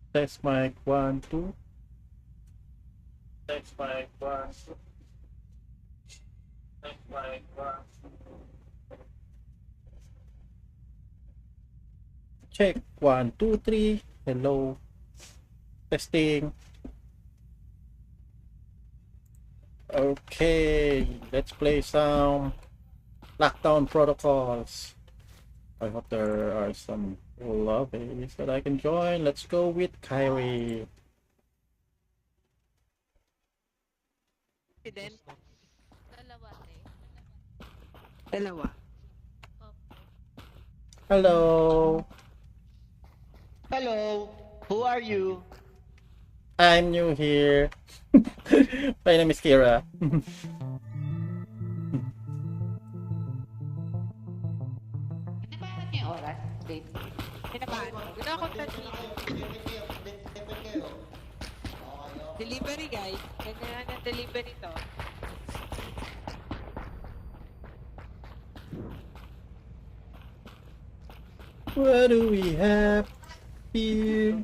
Test mic 1, 2. Test mic 1, 2. Test mic 1. Check 1, 2, 3. Hello. Testing. Okay, let's play some Lockdown Protocols. I hope there are some lobbies that I can join. Let's go with Kyrie. President? Dalawa, te. Dalawa. Opo. Hello. Hello, who are you? I'm new here. My name is Kira. Nabahan niyo yung oras, babe. Tinabahan mo. Guna akong delivery guy. Ganyan ang delivery to. What do we have here?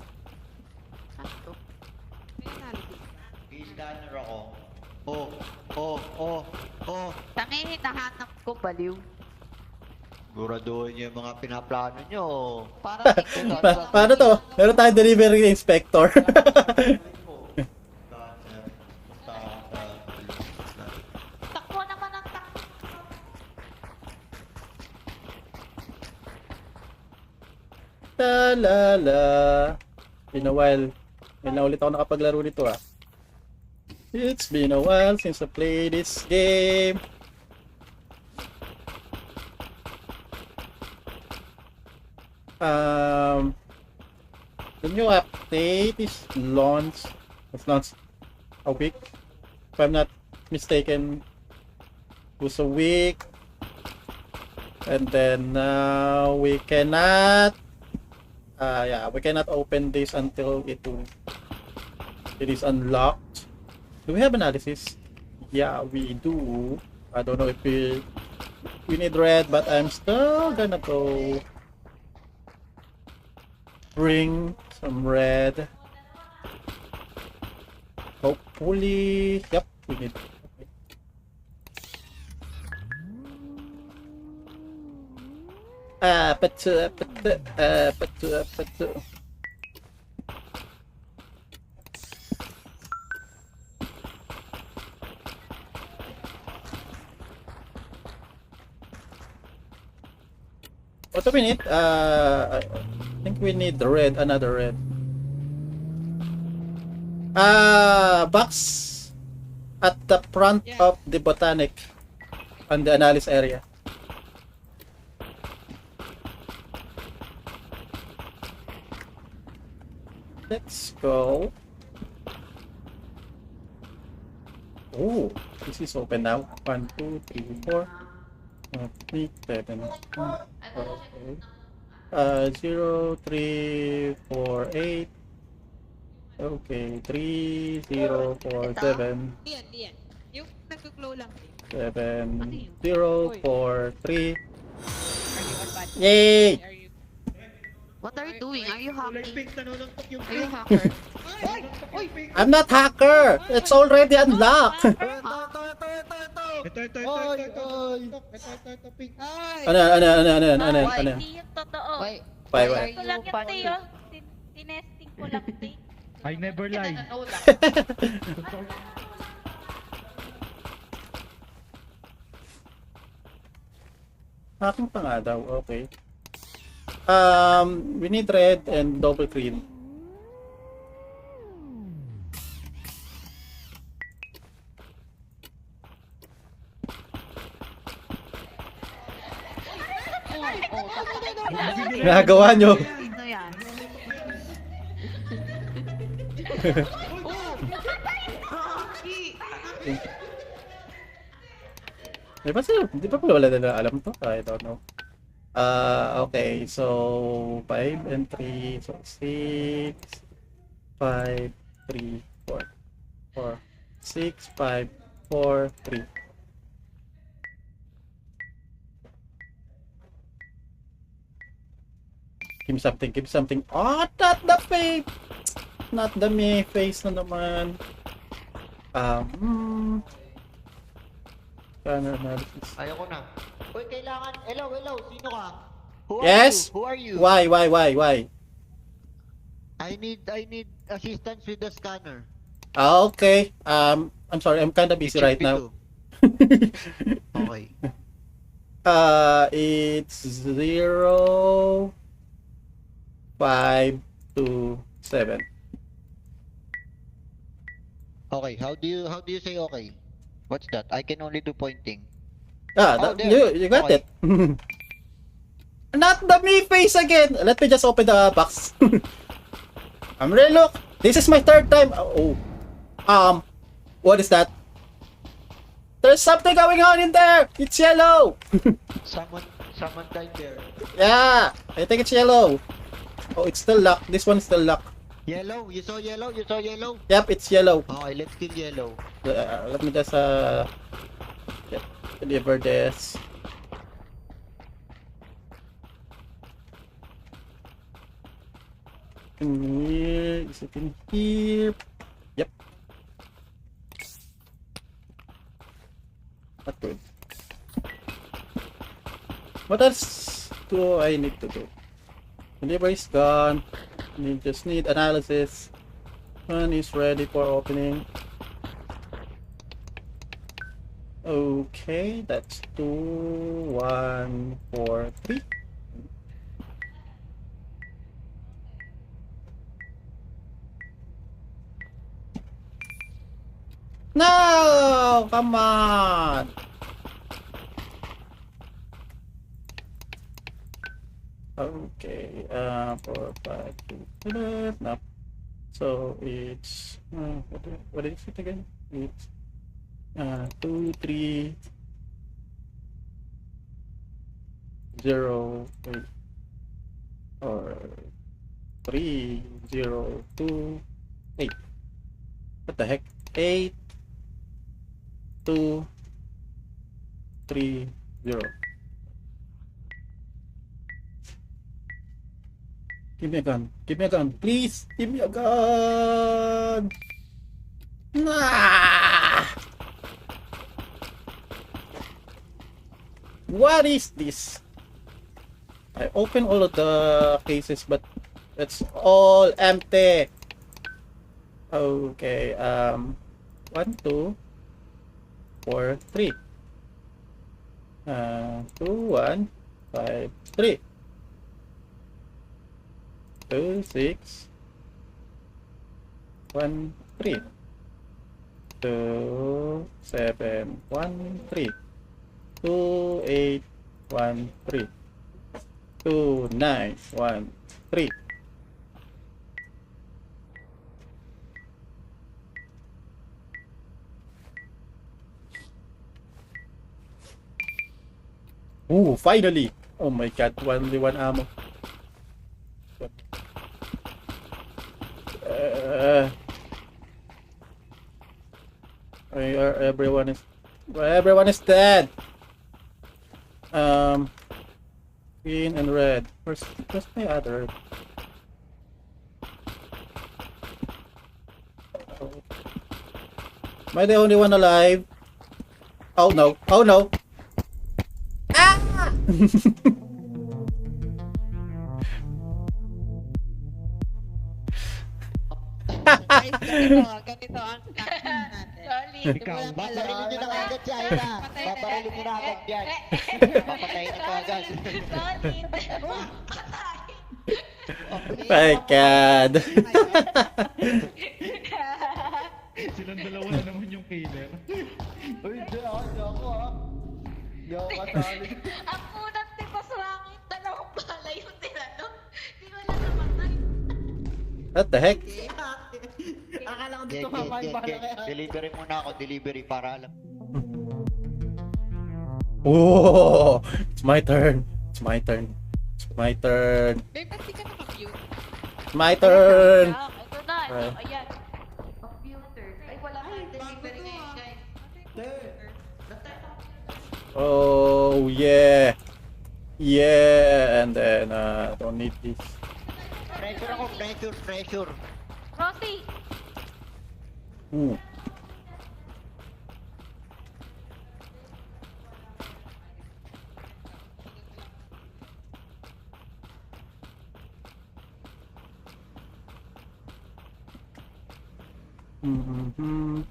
Sakto. May analysis ka. Scanner ako. Oh. Tangihin, nahanap ko baliw. Guraduhin niyo yung mga pinaplano niyo. Parang ikaw Paano to? Meron tayong delivery inspector. Takbo naman ang takbo. La la la. Been a while. May na ulit ako nakapaglaro nito ah. It's been a while since I played this game. The new update is launched. It's launched a week. If I'm not mistaken, it was a week. And then we cannot we cannot open this until it is unlocked. Do we have analysis? Yeah, we do. I don't know if we need red, but I'm still gonna go bring some red. Hopefully, yep, we need. But what do we need? I think we need the red, another red. Box at the front of the botanic on the analysis area. Let's go. Oh, this is open now. 1, 2, 3, 4, 3, 7. Okay. 0, 3, 4, 8. Okay, 3, 0, 4, 7. Diyan. Yung nag-glow lang. 7, 0, 4, 3. Are you advanced? Yay! Are you... What are you doing? Are you hacking? Nanununtok yung Are you hacker? I'm not hacker! It's already unlocked! Ito. Ay! Ano? Hindi yung totoo. Why? Why? Ito lang yung te, oh. Tinesting ko lang, te. I never lie. Ano lang? Hacking pa nga daw, okay. We need red and double green. Nagawa nyo. Sino yan? Di ba wala na alam to? I don't know. Okay, so 5 and 3, so 6, 5, 3, 4, 4, 6, 5, 4, 3. Give me something, give me something. Oh, not the fake! not the me face na naman. Scanner analysis. Ayoko na. Uy, kailangan. Hello, sino ka? Who Yes? Who are you? Why? I need assistance with the scanner. Okay. I'm sorry, I'm kinda busy right now. Okay. It's 0, 5, 2, 7. Okay, how do you say okay? What's that? I can only do pointing. Ah, there. you got Okay. it. Not the me face again. Let me just open the box. I'm really look. This is my third time. Oh. What is that? There's something going on in there. It's yellow. Someone died there. Yeah, I think it's yellow. Oh, it's still locked. This one's still locked. Yellow? You saw yellow? Yep, it's yellow. Okay, let's kill yellow. Let me just deliver this. In here, is it in here? Yep. Not good. What else do I need to do? Delivery is gone. We just need analysis. One is ready for opening. Okay, that's 2, 1, 4, 3. No! Come on! Okay, 4, 5, 2, no. So it's what is it again? It's 2, 3, 0, 8, or 3, 0, 2, 8. What the heck? 8, 2, 3, 0. Give me a gun. Give me a gun. Please, give me a gun. Nah. What is this? I open all of the cases, but it's all empty. Okay. 1, 2, 4, 3. 2, 1, 5, 3. 2, 6, 1, 3. 2, 7, 1, 3. 2, 8, 1, 3. 2, 9, 1, 3. Ooh, finally! Oh my god, only one ammo. Everyone is dead. Green and red. Where's my other? Am I the only one alive? Oh no! Oh no! Ah! Guys, ganito ang tactic natin. Solid. Ikaw, babarilin nyo na agad si Aida. Babarilin nyo na agad yan. Papatayin na to agad. Solid. My god! Silang dalawa na naman yung killer. Uy, hindi ako ha. Hindi ako kasali. Ang unang tipos langit, dalawang bala yung tinanong. Di ko lang namatay. What the heck? Akala ko Get, dito mamahay pa kaya. Delivery muna ako, delivery para alam. Oh, it's my turn. It's my turn. It's my turn. Babe, ba't di ka naka-mute? It's my turn. Ito na, ito. Right. Ayan. Computer. Ay, wala tayong delivery ngayon, guys. Oh yeah. Yeah, and then don't need this. Pressure ako, pressure. Rosie! Hmm. Mhm.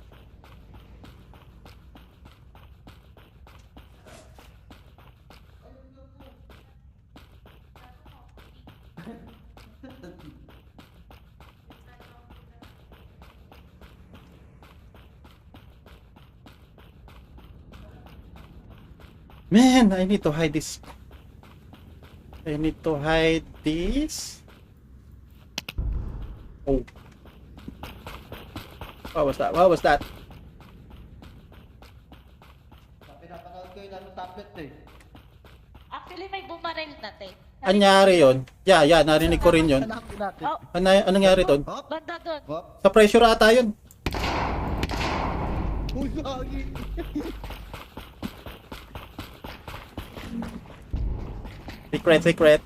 Man, I need to hide this. I need to hide this. Oh. What was that? What was that? Pinapanood ko yung lalo tablet eh. Actually, may bumaril na, te. Anyari yon? Yeah, narinig ko rin yon. Hanapin natin. Oh, Anong nangyari doon? Hop, banda doon. hop. Sa pressure ata yun. Uy, gagi. Secret.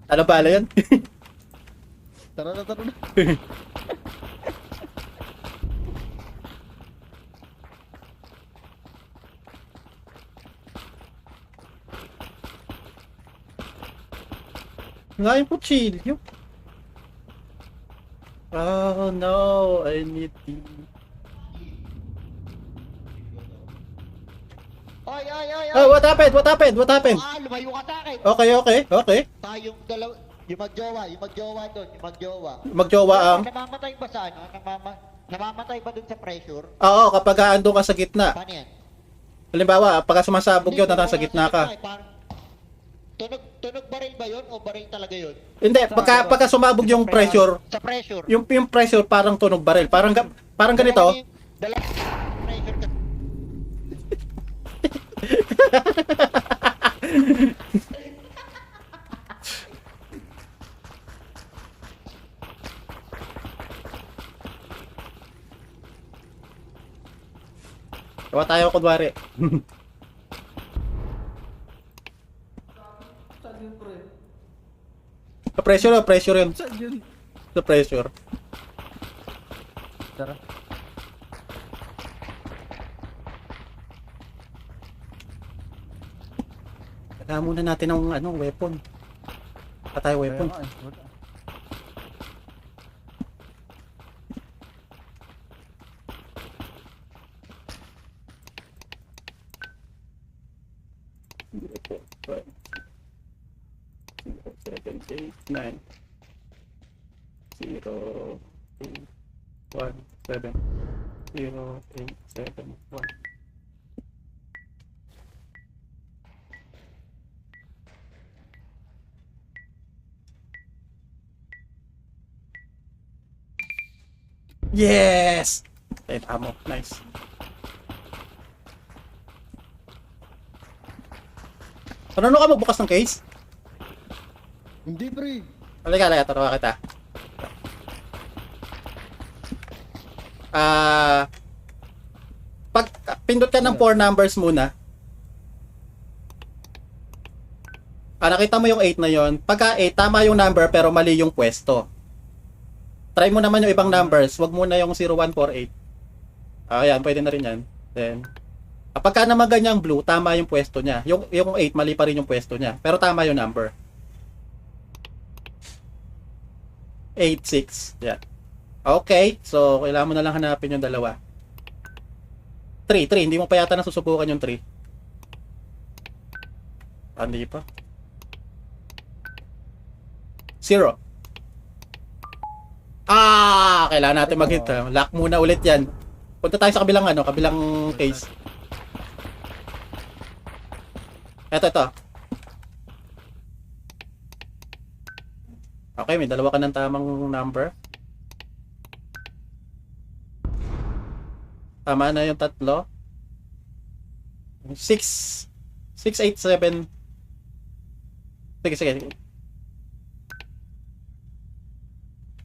Ano pala yun? Tara na. Nga yung kutsilyo. Oh no, I need the... Ay. Oh, what happened? Lumayo ka sa akin. Okay. Tayong dalawa, yung magjowa doon, yung magjowa. Magjowa ang... Namamatay ba sa ano? Namamatay ba doon sa pressure? Oo, kapag aando ka sa gitna. Paano yan? Halimbawa, pagka sumasabog yun, nasa gitna ka. Tunog baril ba yun o baril talaga yun? Hindi, pagka sumabog yung pressure, Sa pressure. yung pressure parang tunog baril. Parang ganito. Pressure ka. Gawa tayo kunwari. Sa pressure yun. Sa pressure. Tara. Kailangan muna natin ng weapon. Tayo weapon. Seven, eight, nine. 0, 8, 1, 7. 0, 8, 7, 1. Yes! Light ammo. Nice. Ano ka magbukas ng case? Hindi, pre. Halika, taruha kita. Pag pindot ka ng 4 numbers muna. Nakita mo yung 8 na yon. Pagka 8, tama yung number pero mali yung pwesto. Try mo naman yung ibang numbers. Wag muna yung 0148. Ayan, pwede na rin yan. Then, pagka naman ganyang blue, tama yung pwesto niya. Yung 8, mali pa rin yung pwesto niya. Pero tama yung number. 86. Yeah. Okay. So, kailangan mo na lang hanapin yung dalawa. 3. Hindi mo pa yata nasusubukan yung 3. Hindi pa. 0. Kailangan natin mag-hit. Lock muna ulit yan. Punta tayo sa kabilang kabilang case. Ito. Okay, may dalawa ka ng tamang number. Tama na yung tatlo. 6, 8, 7. Sige.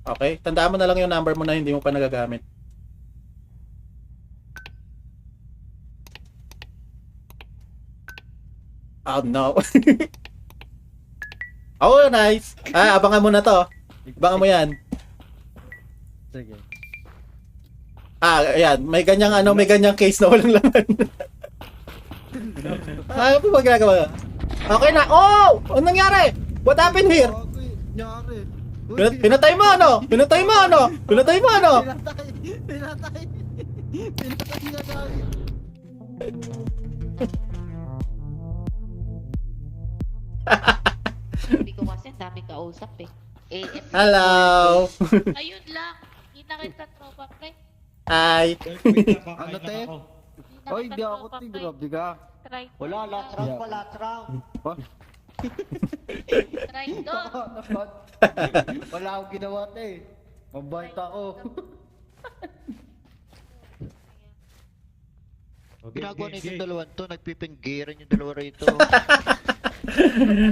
Okay, tandaan mo na lang yung number mo na hindi mo pa nagagamit. Oh no. Oh, nice. Abangan mo na to. Abangan mo yan. Sige. Ayan. May ganyang case na walang laman. Ano ba ginagawa? Okay na. Oh! Ano nangyari? What happened here? Nyari. Pinatay mo ano? Pinatay mo ano? Pinatay mo ano? Pinatay niya dahil. Hindi ko kasi, ang dami kausap eh. Hello. Ayun lang. Hindi na kita tropa, pre. Hi. Ano, te? Ako. Oy, di ako te. Grabe ka. Try to. Wala, last round pa, last round. Try to. Wala akong ginawa te. Mabait ako. Ginagawa na yung dalawan to, nagpipinggiran yung dalawa rito.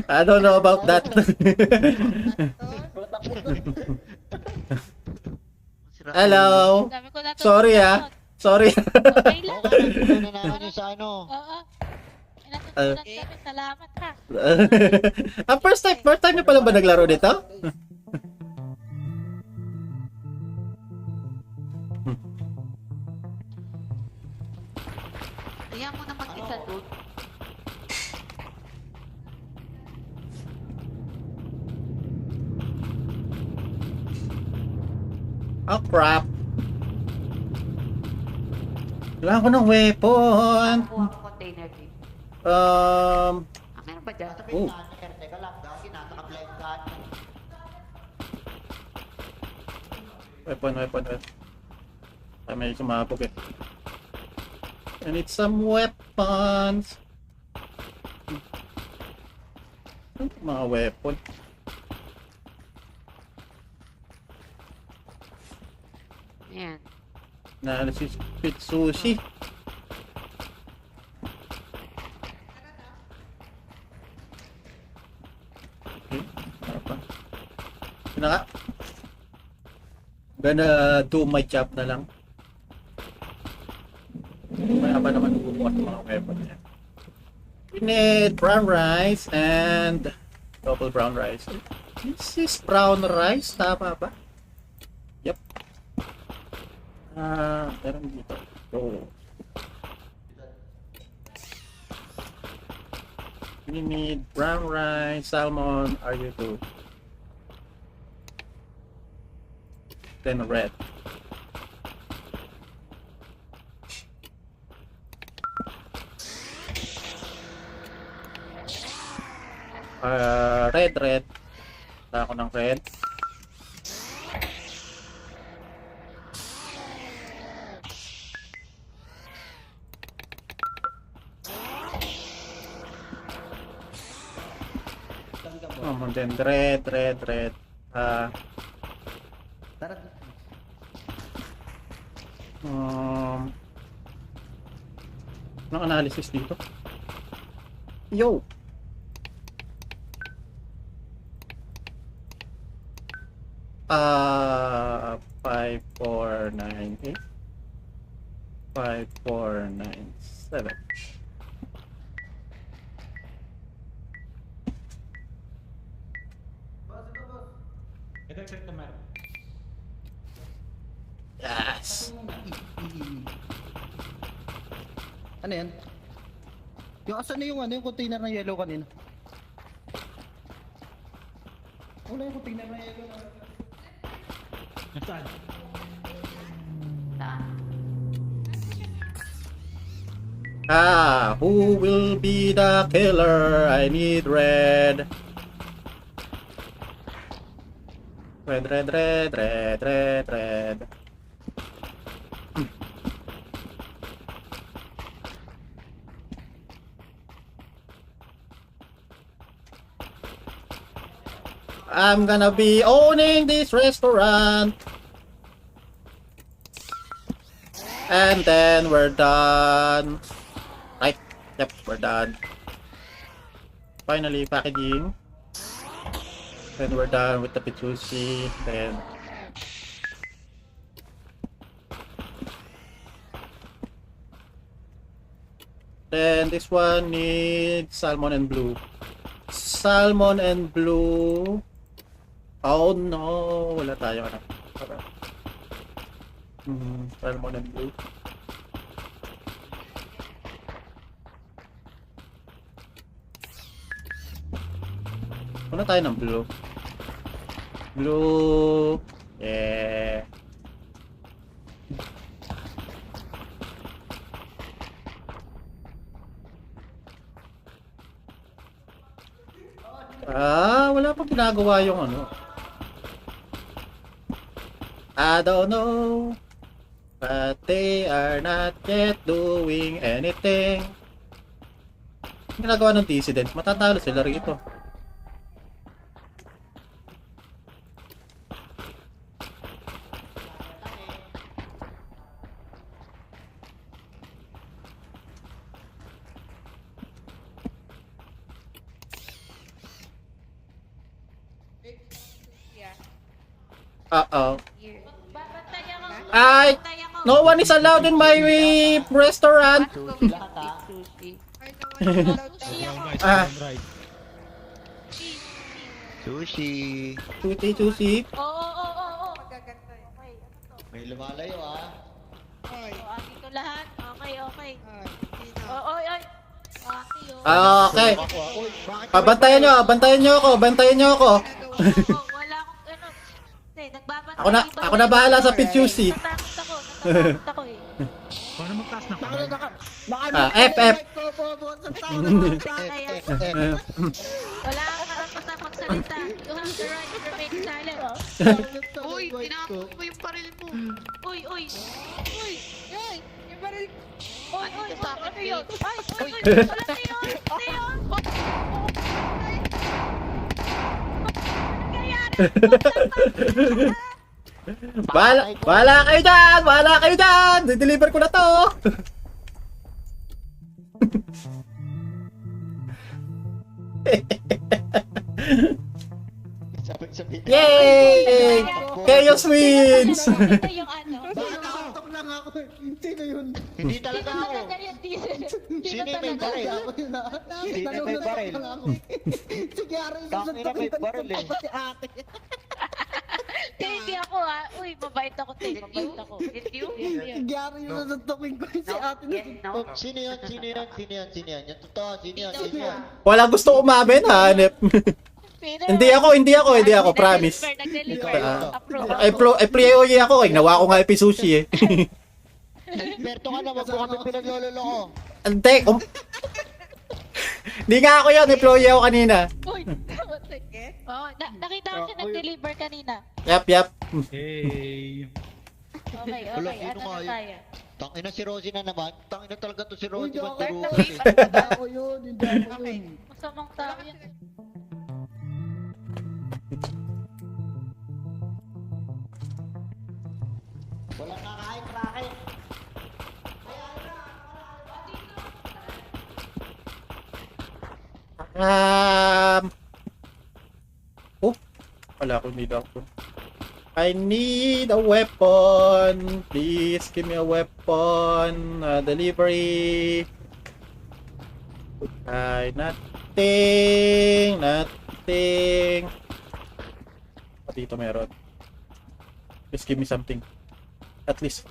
I don't know about that. Hello. Dami ko natutunan. Sorry Sorry. Okay lang. Okay, na namin yung sa ano. Oo. May natutunan kami. Salamat ha. First time niyo pala ba naglaro dito? Kaya mo na mag-isa doon. Oh crap. Kailangan ko ng weapon. Kuha ko container dito. Meron pa dyan? Oh. Teka lang, gagi, naka-blind ka. Weapon. Ay, may sumabog eh. I need some weapons. Mga weapon. Ayan. Analysis fit sushi. Okay, ano pa? Yun na nga. Gonna do my job na lang. Maya pa naman bubukas ng mga weapon niya. We need brown rice and double brown rice. This is brown rice, tama ba? Yep. Meron dito. Oh. We need brown rice, salmon, are you too? Then red. Red. Wala ako ng red. And then red. Tara. Anong analysis dito? Yo! Ah, 5498 5497. Ito, meron. Yes. Ano yan? Asan na yung container ng yellow kanina? Wala yung container ng yellow. Nasaan? Who will be the killer? I need red. Red. I'm gonna be owning this restaurant. And then we're done. Right. Yep, we're done. Finally, packaging. Then we're done with the Petrucci. Then this one needs salmon and blue. salmon and blue. Oh no, wala tayo ano. Salmon and blue. Wala tayo ng blue. Blue. Yeah. Wala pang ginagawa yung ano. I don't know. But they are not yet doing anything. Ang ginagawa ng dissident, matatalo sila rito. Uh-oh. Babantayan ako. Ay! Babantayan ako. No one is allowed in my restaurant. Sushi lahat ha. Sushi. Sushi Brown ako. rice, Ah. brown rice. Sushi. Sushi. Oo. Magaganda yun. Okay, ano to? May lumalayo ha. Oy. Dito lahat. Okay. Oy. Hindi na. Oy. Okay, oh. Okay. Ako, uy, bakit Bantayan nyo ako. Ginagawa. Wala akong ano. Hindi, nagbabantay. Ako na bahala sa Pichusi. Natakot ako eh. Paano magtaas na Nakala kamay? FF. Wala kang karapatan magsalita. You have the right to remain silent. Uy, tinapon mo yung baril mo. Uy. Uy, yay! Yung baril. Ano yun? Ay, wala na yun. Bahala kayo dyan! Dideliver ko na to! sabi Yay! Chaos wins! Ito yung ano. Nakatok lang ako. Sino yun? Hindi talaga ako. Talaga yung diesel. Sino yung may baril? Ako yun ah. Sino yung may baril? Tanong na ako. Sige, Aral, Tangina, may baril eh. Si ate. Hindi ako ha. Uy, mabait ako. Mabait ako. You? Sige, Aral, yung nasuntukin ko. Si ate na Oh, sino yun? Yung totoo, sino yun? Wala gusto umamin, hanep. Hindi ako, promise. Nag-deliver. Ah. Approve. Ay, POE ako, ginawa ko nga sushi eh. Berto ka na, wag mo kami pinaglololo ko. Ante, Hindi nga ako yun, employee ako kanina. Uy, nakita ko siya nag-deliver kanina. Yap. Hey. Okay. Wala, Ano sino nga na yun? tayo? Tangina si Rosie na naman. Tangina talaga to si Rosie. Uy, Ba't okay. turo eh? Hindi ako yun. Hindi ako yun. Masamang tao yun. Wala kakain, racket. Wala akong need ako. I need a weapon. Please give me a weapon. Delivery. Ay, nothing. Dito meron. Please give me something. At least.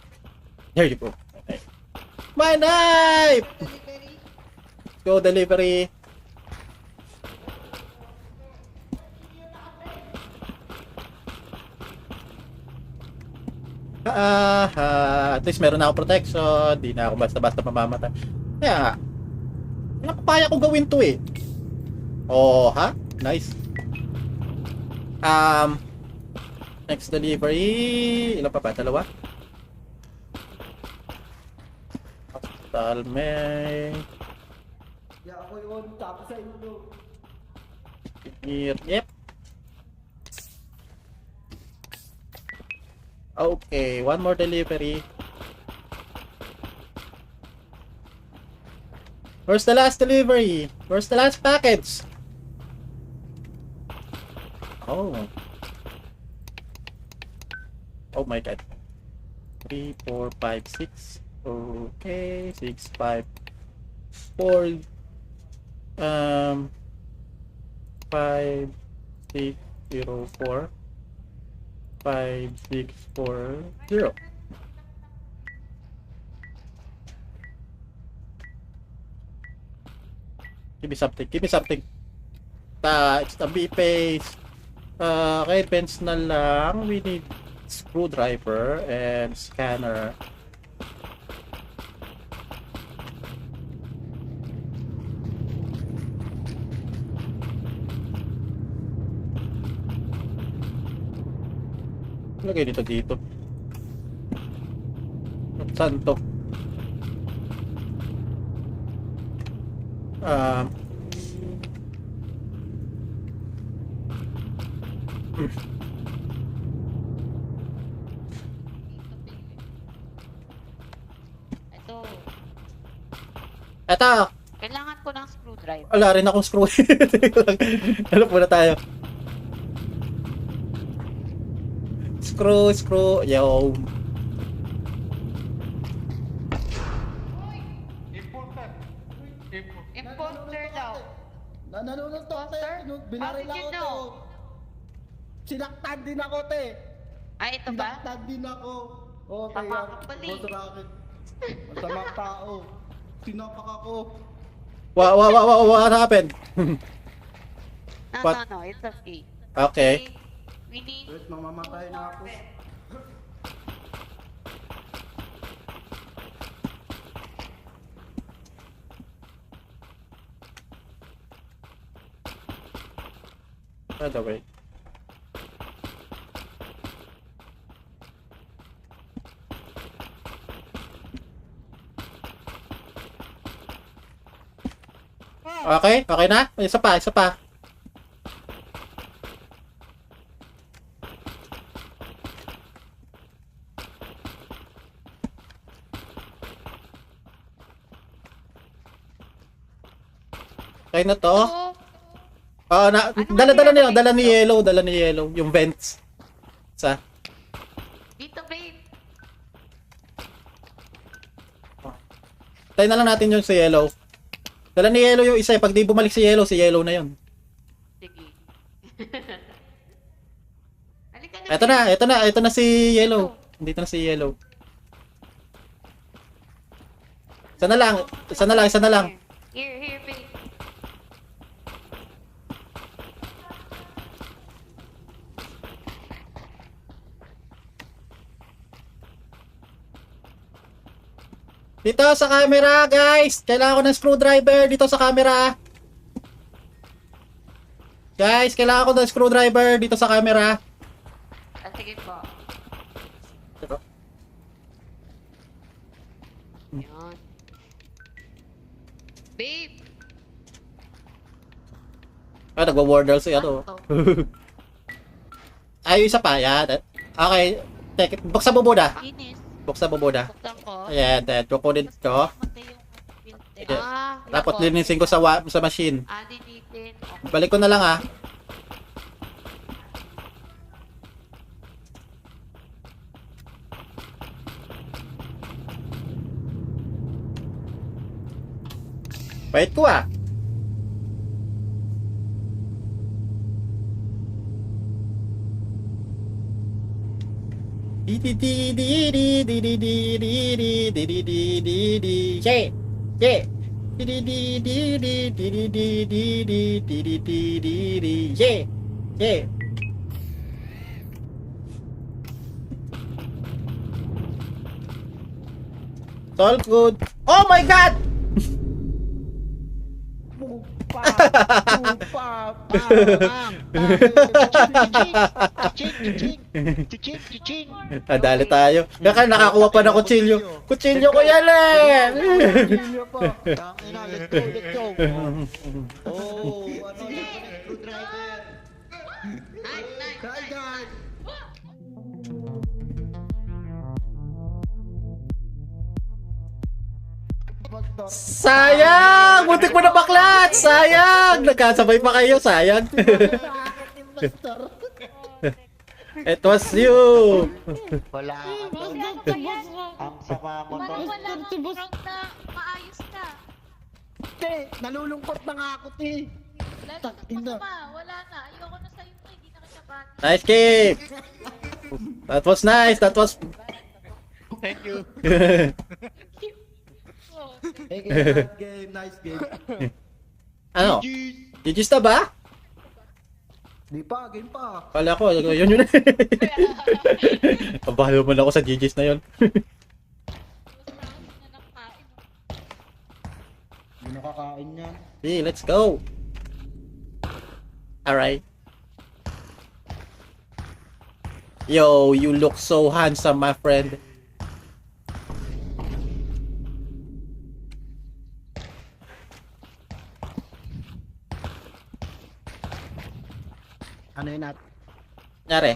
There you go. Okay. My knife! Delivery. Go delivery. At least meron na ako protection. Di na ako basta-basta mamamatay. Kaya, nakapaya ko gawin to eh. Oh, ha? Nice. Next delivery. Ilan pa ba? Dalawa? Hospital may... Hindi ako yun. Tapos sa inyo. Here. Yep. Okay, one more delivery. Where's the last delivery? Where's the last package? Oh. Oh my god. 3, 4, 5, 6. Okay, 6, 5, 4. 5604 5640. Give me something, give me something. It's the B-Pace. Kay Benz na lang. We need screwdriver and scanner. Lagay dito dito. Saan to? Ito. Eto! Kailangan ko ng screwdriver. Wala rin akong screw. Ano muna tayo? Screw. Yo. Imposter daw. Nanunod to, te. Imposter? Binaril How did you ako, te. know? Sinaktan din ako, te. Ay, ito ba? Sinaktan din ako. Oo, te. Tama ka pala eh. Boss Rocket. Masamang tao. Sinapak ako. What happened? No, What? no, it's okay. Okay. We need... Wait, mamamatay na ako. By the way. Okay na? Isa pa. Okay na to. Oh, Dala ni Yellow, yung vents. Sa. dito, babe. Tayo na lang natin yung si Yellow. Dala ni Yellow yung isa, pag di bumalik si Yellow na yun. Sige. Halika na. Ito na si Yellow. Dito na si Yellow. Isa na lang. Here, babe. Dito sa camera, guys. Kailangan ko ng screwdriver dito sa camera. Guys, kailangan ko ng screwdriver dito sa camera. Ah, sige po. Ito. Yan. Babe! Nagwa-wardle si ano. Ano to? Ay, isa pa. Yan. Okay. Buksan mo muna. Kinis. Buksan mo muna. Buksan ko. Ayan, kukunin ko. Matay yung filter. Okay. Tapos nako. linisin ko sa machine. Linisin. Okay. Balik ko na lang ah. Wait ko ah. It's all good. Oh my god! Chiching. Nadali tayo. Kaya nakakuha pa ng kutsilyo. Kutsilyo ko yan eh! Tangina, let's go. Oh, ano yung screwdriver? Nice. Sayang! Muntik mo na baklat! Sayang! Nagkasabay pa kayo, sayang. It was you! Wala ka to. Ang sama mo to. Wala nga front na maayos na. Te, nalulungkot na nga ako, te. Ina. Wala na. Ayoko na sa'yo. Hindi na kita ban. Nice game! That was nice, that was... Thank you. Oh, Hey, game, game, nice game. Ano? GG's na ba? Di pa, game pa. Kala ko, yun yun. Pabalo mo na ako sa GG's na yun. Hindi nakakain yan. See, let's go! Alright. Yo, you look so handsome, my friend. Ano yun at? Nyari.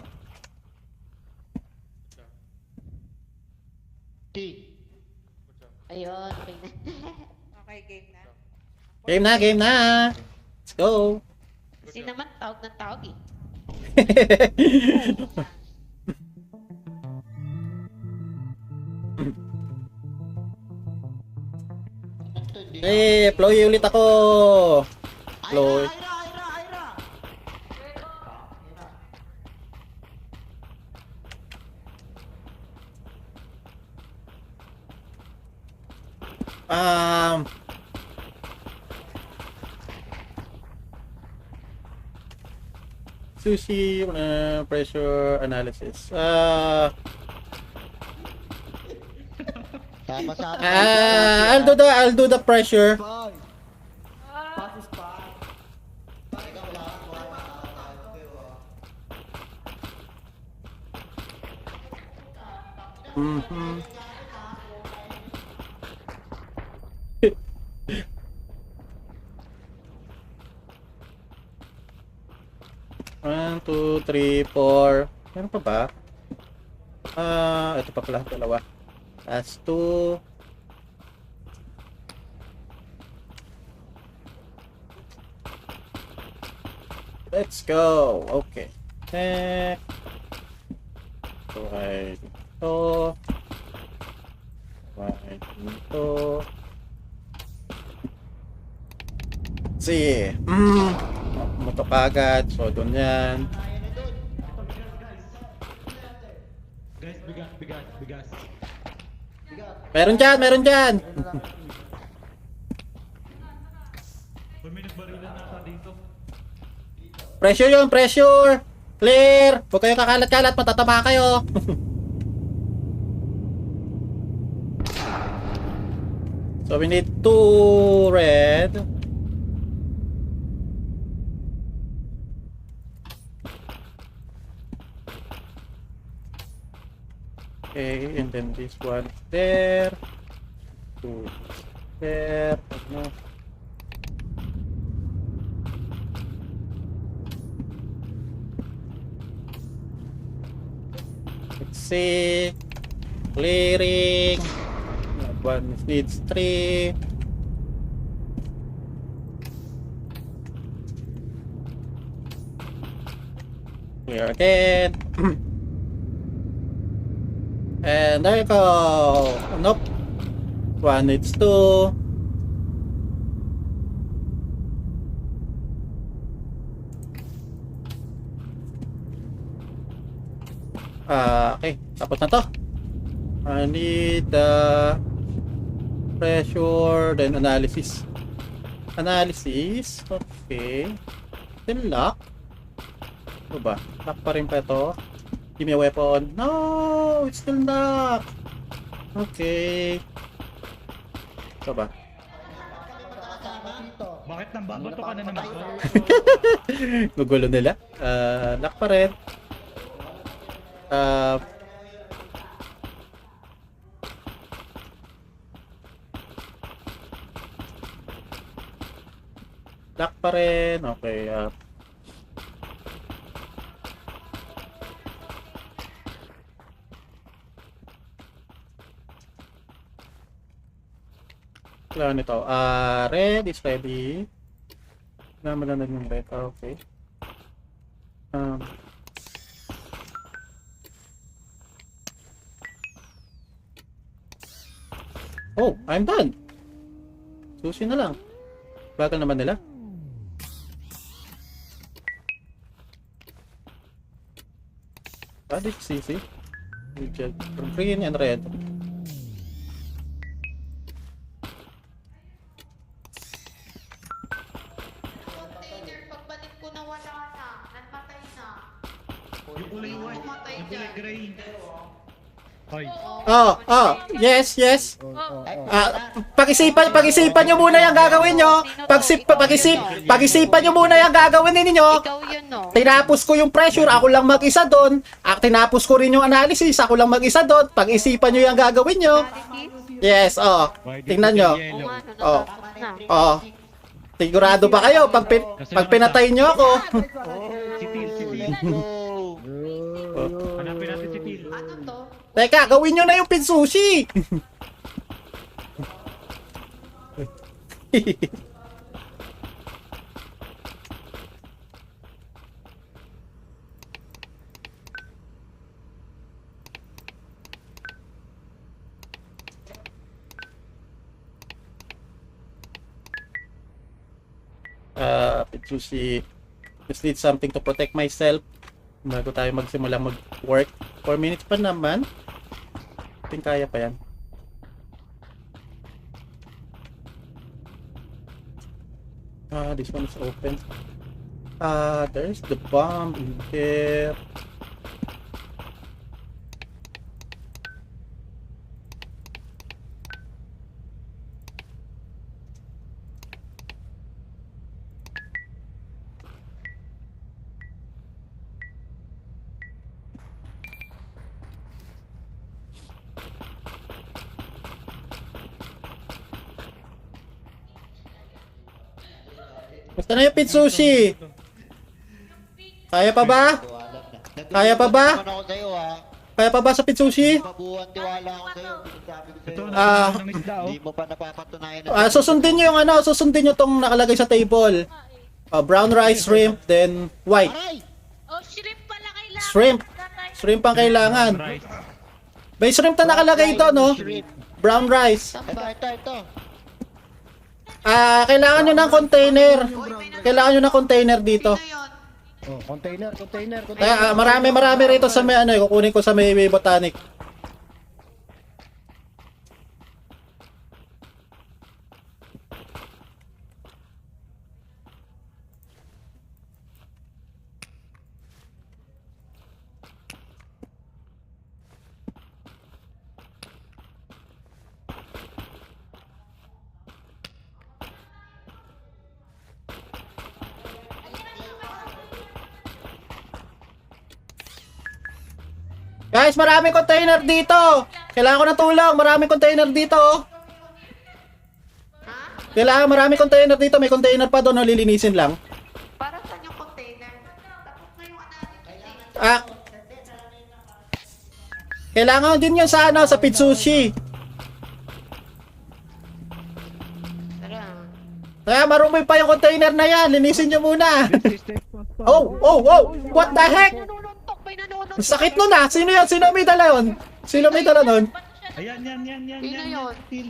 T. Ayun, okay na. Okay, game na. Game na! Let's go! Kasi naman, tawag ng tawag eh. Eh, Ploy ulit ako! Ploy. Um, sushi pressure analysis. Sama-sama. I'll do the pressure. Five. Pass is five. Mhm. One, two, three, four. Meron pa ba? Ito pa pala, dalawa. Last two. Let's go. Okay. Next. So, ay dito. Ay dito. Sige. Muto kagad. So, doon yan. Guys, bigas. Meron dyan, meron dyan. May nagbarilan nata dito. Pressure yun, pressure. Clear. Huwag kayong kakalat-kalat, matatama kayo. So, we need 2 red. Okay, and then this one there. 2 there. No. Let's see. Clearing. That one needs 3. Clear again. And there you go. Nope. One needs 2. Okay, tapos na to. I need the pressure, then analysis. Analysis, okay. Still lock. Ano ba? Lock pa rin pa ito. Give me a weapon. No, it's still lock. Okay. Ito ba? Bakit nang babato ka na naman? Gugulo nila. Lock pa rin. Lock pa rin. Okay. Kailangan nito. Red is ready. Naman na yung red. Okay. Oh, I'm done. Sushi na lang. Bagal naman nila. this is easy. Reject. Green and red. Container, pagbalik ko na wala na. Nagmatay na. Yung kulay white. Pumatay Yung kulay dyan. gray. Hoy. Yes, yes. Oh. Pag-isipan nyo muna yung gagawin nyo. Pag-isipan nyo muna yung gagawin ninyo. Ikaw yun, no? Tinapos ko yung pressure, ako lang mag-isa doon. Tinapos ko rin yung analysis, ako lang mag-isa doon. Pag-isipan nyo yung gagawin nyo. Yes, tingnan nyo. Oo nga, no, Oh. natapos na. Sigurado ba kayo pag pinatay nyo ako? Si Til, si Til. Oh. Hanapin natin si Til. Ano to? Teka, gawin nyo na yung pinsushi. Pinsushi. Just need something to protect myself. Bago tayo magsimula mag-work. 4 minutes pa naman. I think kaya pa yan. This one is open. There's the bomb in there. Basta na yung pinsushi. Kaya pa ba? Kaya pa ba? Naman ako sa'yo ha. Kaya pa ba sa pinsushi? Mabuhan tiwala ako sa'yo. Sinasabi ko Ito, sa'yo. nakakuha ng isda, oh. Hindi mo pa napapatunayan na. Susundin nyo yung susundin nyo tong nakalagay sa table. Brown rice, shrimp, then white. Aray! Oh, shrimp pala kailangan. Shrimp. Shrimp ang kailangan. Rice. May shrimp na nakalagay ito, no? Shrimp. Brown rice. Ito. Kailangan nyo ng container. Kailangan nyo ng container dito. Sino yun? Oh, container. Kaya marami rito sa may kukunin ko sa may botanic. Guys, maraming container dito. Kailangan ko ng tulong. Maraming container dito. Kailangan maraming container dito. May container pa doon. Lilinisin lang. Para saan yung container? Tapos na yung analysis. Kailangan din yun sa sa pinsushi. Tara. Kaya marumi pa yung container na yan. Linisin nyo muna. Oh! What the heck? Nanununtok, may nanununtok. Ang sakit nun ah. Sino yun? Sino may dala yun? Sino may dala nun? Ayan, yan. Sino yun? Til.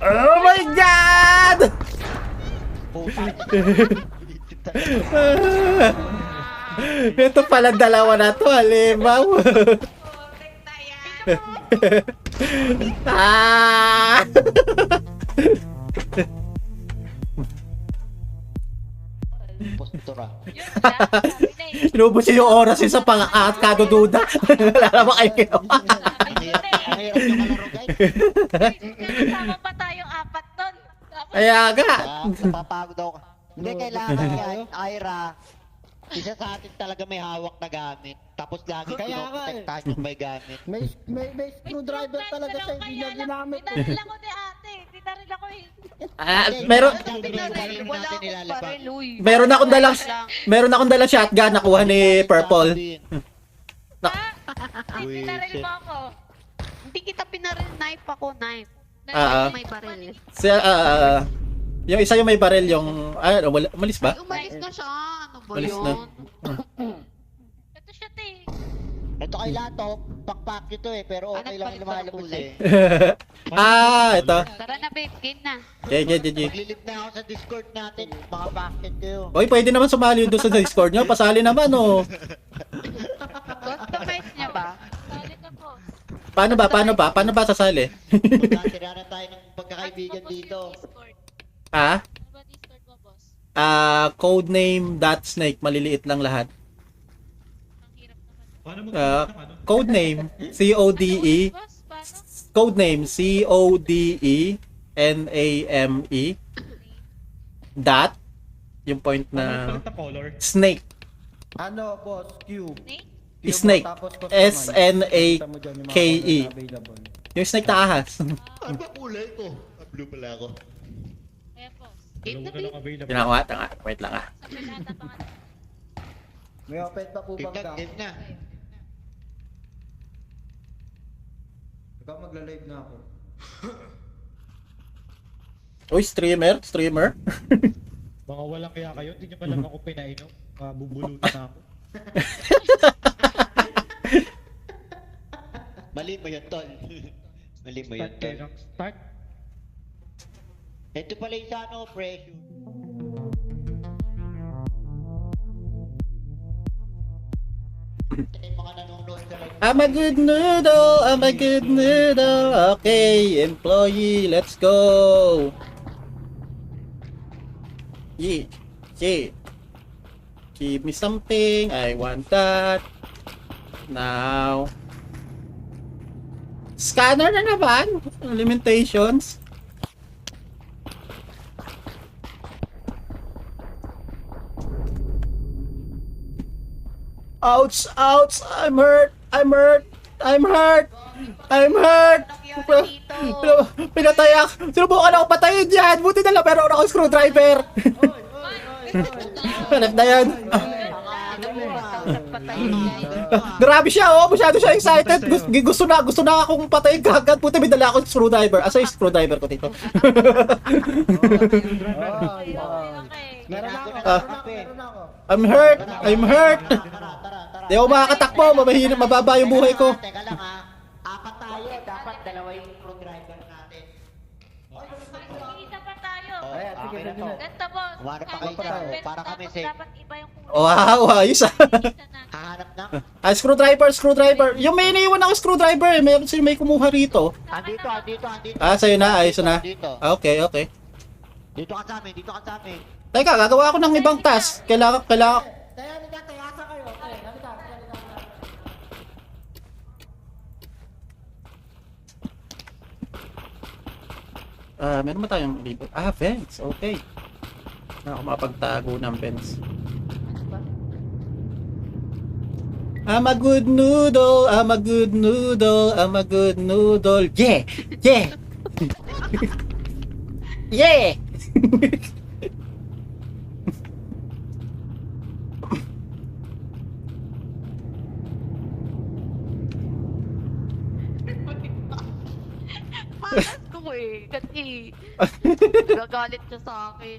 Oh my God! Ito pala dalawa na to. Halimaw. Putik na yan. Postura. Inubos yung oras yung sa pang-at kadududa. Wala naman kayo ginawa. Ang hirap yung kalaro guys. Sama pa tayong apat nun. Tapos, Kaya nga. Napapagod ako. Hindi kailangan yan, Ira. Isa sa atin talaga may hawak na gamit. Tapos lagi Kaya nga pinoprotektahan yung may gamit. May screwdriver talaga siya, hindi niya ginamit. Dinaril ako ni ate. Dinaril ako eh. Meron Wala akong baril, uy. meron akong dalang shotgun nakuha ni Purple. Dinaril mo ako. Hindi kita pinaril, knife ako, knife. May baril. Yung isa yung may baril yung umalis ba? Ay, umalis na siya. Ano ba Umalis yun? na. Ito siya te. Ito kay Lato, pakpak ito eh, pero okay lang yung nagpalit lumalabas pala eh. Ito. Tara na babe, game na. Okay. Maglilip na ako sa Discord natin, mga packet kayo. Oy, pwede naman sumali doon sa Discord nyo. Pasali naman, oh. Customize niya ba? Paano ba sasali? Tira na tayo ng pagkakaibigan dito. Ah? Codename .snake. Maliliit lang lahat. Paano mo Codename CODE. Codename CODENAME. Dot. Yung point na palit na color? snake. Ano, boss? Q. Snake. Tapos SNAKE. available. Yung snake na ahas. Ano ba kulay ko? Blue pala ako. Game na Dalawa na lang babe. available. Tinakuha, tanga. Wait lang ah. May open pa po bang gang? Game na. Ikaw magla-live na ako. Uy, streamer. Mga walang kaya kayo, hindi nyo pa lang ako pinainom. Bubulutan na ako. Mali mo yun, tol. Mali mo yun, Start tol. kayo ng start. Ito pala yung sa ano, pressure. Yung mga nanonood sa live. I'm a good noodle. Okay, employee, let's go. Yeah. Give me something. I want that. Now. Scanner na naman. Limitations. Ouch! I'm hurt! Pinatay ako! Sinubukan ako patayin dyan! Buti na lang meron ako screwdriver! Hanap na yan! Grabe siya oh! Masyado siya excited! Gusto na akong patayin kagad! Buti may dala akong screwdriver! Asa yung screwdriver ko dito? Meron na ako, Ah. meron na ako. I'm hurt! Tara. Di ako makakatakbo! Mababa yung buhay ko! Teka lang ha. Apat tayo. Dapat dalawa yung pro-driver natin. Isa pa tayo. Ayan, sige, Okay na sige to. na. Ganito boss. Wala pa kayo tayo. para kami safe. Dapat iba yung kulay. Wow! Ayos ah! Isa na. Hahanap na. Screwdriver! Yung may iniwan ako screwdriver eh! May kumuha rito. Andito. Ah, sa'yo na, ayos na. Dito. Ah, okay. Dito ka sa amin. Teka, gagawa ako ng ibang task. Kailangan... Tayo, asa kayo. Okay, halika. Meron ba tayong libre? Vents. Okay. Na ako mapagtago ng vents. I'm a good noodle. Yeah! Yeah! Malas ko eh. Kasi gagalit siya sa akin.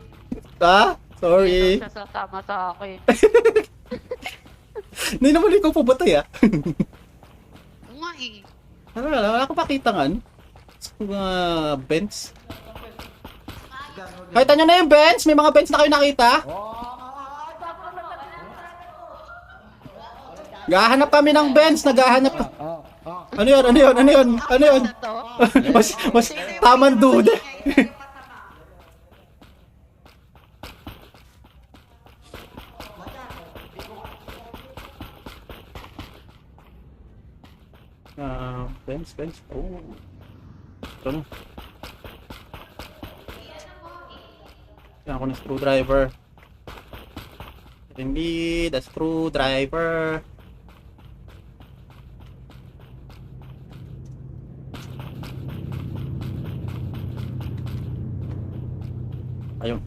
Sorry. Hindi daw siya sasama sa akin. Hindi naman ikaw pubatay ah. Oo nga eh. Wala ko pakitangan. Mga vents. Nakita nyo na yung vents? May mga vents na kayo nakita? Gahanap kami ng vents. Naghahanap. Ano yun? Na to? mas tamang duda. Vents. Oh. Ito na. Kailangan ko ng screwdriver. Indeed, a screwdriver. Ayun.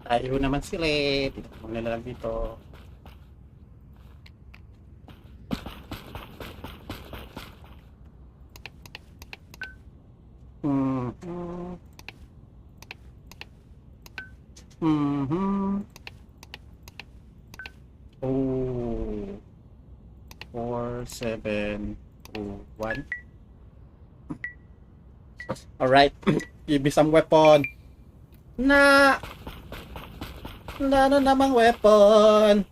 Ayaw naman sila eh. Dito na lang dito. Mhm. Mhm. Oh. 4, 7, 2, 1. Alright. Give me some weapon. Wala na namang weapon.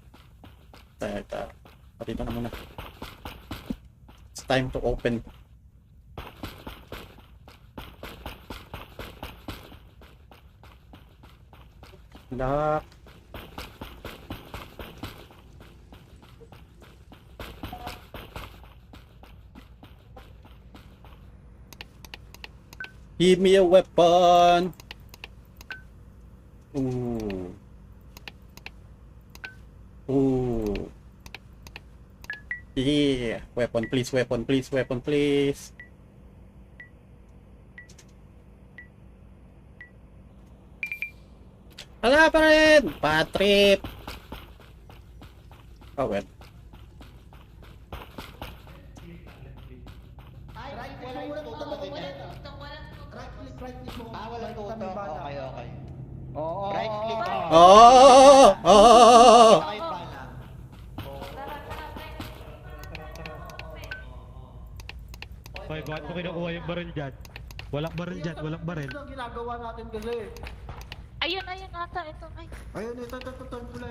Teka. Dito na muna. It's time to open. Lock. Give me a weapon. Ooh. Ooh. Yeah. Weapon please, weapon please, weapon please. Wala pa rin! Patrip! Oh well. Ay, walang tutok na ganyan. Ah, walang tutok. Okay, okay. Oo. Right click. Oh! Oh! Kayo pala. Hoy, bakit mo kinukuha yung baril dyan? Walang baril dyan, walang baril. Ito ang ginagawa natin kasi. Ayun, ayun ata. Ito, ay. Ayun, ito, pula.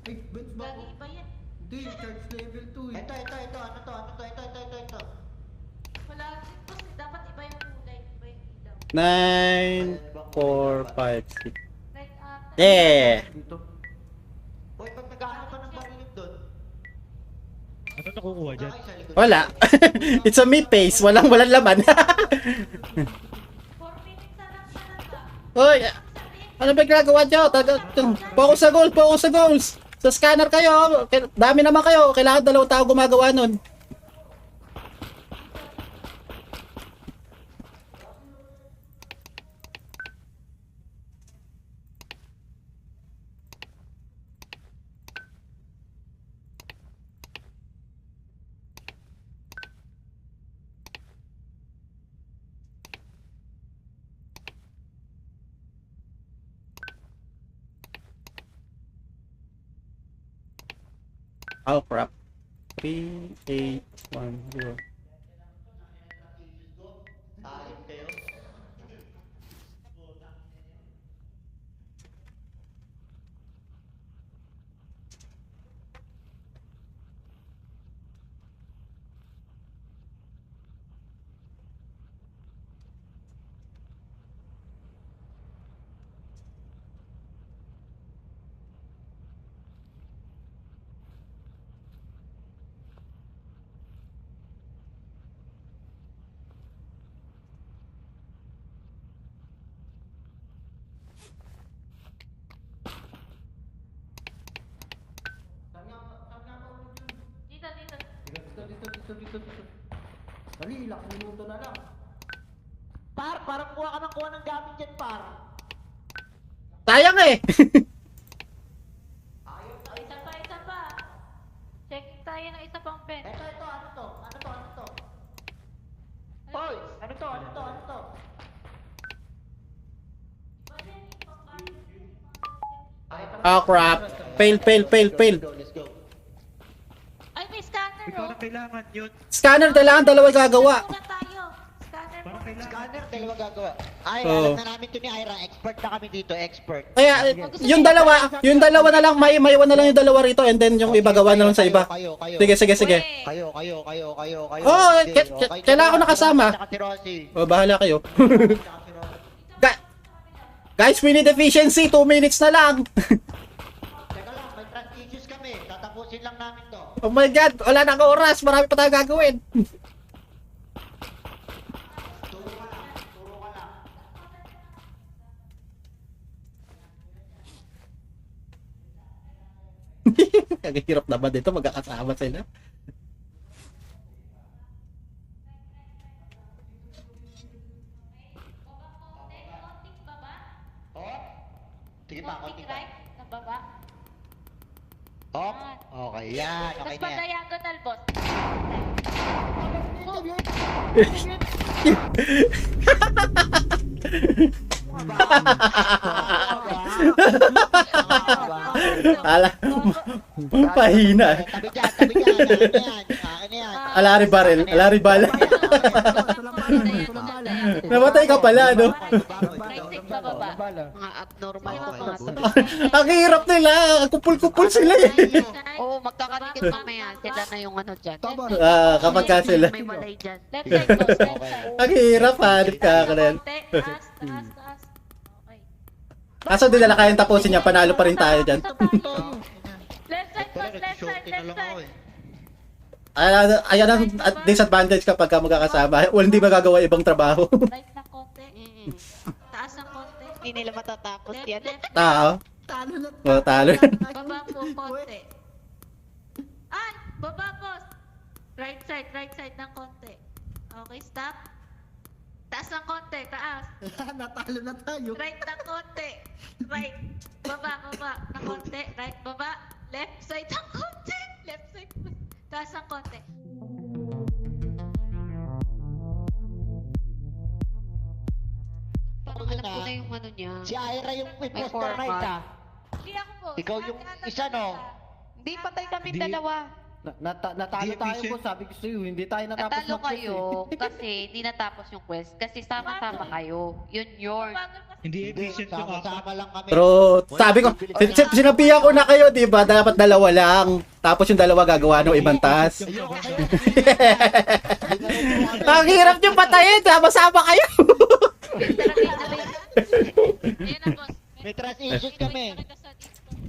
Ay, Benz ba? Gagi ba yan? Hindi, charge level 2 eh. Ito. Ano to? Wala din boss eh. Dapat iba yung kulay. Iba yung ilaw. 9, 4, 5, 6. Red ata. Yeah! Dito. Hoy, pag nag-ano ka ng barilip doon, Ano nakukuha dyan? nakay sa likod. Wala. It's a me face. Walang laman. 4 minutes na lang talaga. Hoy! Ano ba ginagawa nyo? Focus sa goal, focus sa goals. Sa scanner kayo. Dami naman kayo. Kailangan 2 tao gumagawa nun. Oh crap. 3, 8, 1, 0. Alim kayo. Dito. Dali, ilang minuto na lang. Parang kuha ng gamit dyan, par. Sayang eh. Isa pa. Checking tayo ng isa pang pen. Ito, ano to? Hoy, ano to? Oh crap. Fail. Let's go. Ay, may scanner Ikaw oh. na kailangan yun. Scanner, kailangan 2 gagawa. Muna tayo. Scanner Parang muna. kailangan. Scanner, dalawa gagawa. Ay, Oo. alam na namin to ni Ira. Expert na kami dito, expert. Kaya yung dalawa na lang, may iwan na lang yung 2 rito and then yung iba gawa na lang sa iba. Kayo. Sige. Weh. Kayo. Oo, Sige, kailangan ko nakasama. Tsaka si Rosie. O, bahala kayo. Tsaka si Rosie. Guys, we need efficiency. 2 minutes na lang. Teka lang, may trust issues kami. Tatapusin lang namin to. Oh my god, wala na oras. Marami pa tayong gagawin. Turo ka lang. Ang hirap naman dito, magkakasama sila. Oh? Sige pa, Konting konti pa. right, na baba. Oh, okay yan. Okay Tapos na pa yan. diagonal, boss. Ala, pahina. Tabi dyan, tabi dyan. Akin na yan. Akin na yan. Alari barrel, alari bala. Namatay ka pala, no? Right stick pa baba. Mga abnormal na Okay. mga sabi. Ang hirap nila, kupul-kupul sila eh. Oo, magkakanikit mamaya. Sila na yung ano dyan. Kapag ka sila. May malay dyan. Left side, boss. Left side. Ang hirap, hanip ka ka rin. Konti. Taas, taas, taas. Okay. Kaso di nila kayang tapusin niya, panalo pa rin tayo dyan. Left side, boss. Left side, left side. Ayan ang disadvantage kapag ka magkakasama. Well, hindi magagawa ibang trabaho. Right na konti. Taas ng konti. Hindi nila matatapos Left, yan. left. Tao. Talo na. O, talo. Baba po, konti. Ay! Baba, boss! Right side ng konti. Okay, stop. Taas ng konti, taas. Natalo na tayo. Right ng konti. Right. Baba ng konti. Right, baba. Left side ng konti. Left side. Taas ng konti. Parang alam ko na yung ano niya. Si Ira yung impostor format. na isa. Hindi ako, boss. Ikaw yung isa, no? Hindi, patay kami Di- dalawa. Natalo Di tayo efficient. po, sabi ko sa'yo, hindi tayo natapos Natalo mag-quest kayo kasi hindi natapos yung quest. Kasi sama-sama kayo. Yun yun. Hindi efficient yung apat. Sama-sama lang kami. Pero sabi ko, sinabihan ko na kayo, di ba? Dapat dalawa lang. Tapos yung dalawa gagawa ng ibang task. Ayoko kayo. Ang hirap nyo patayin, sama-sama kayo. Ayan na, boss. May trust issues kami. Kita sa Discord.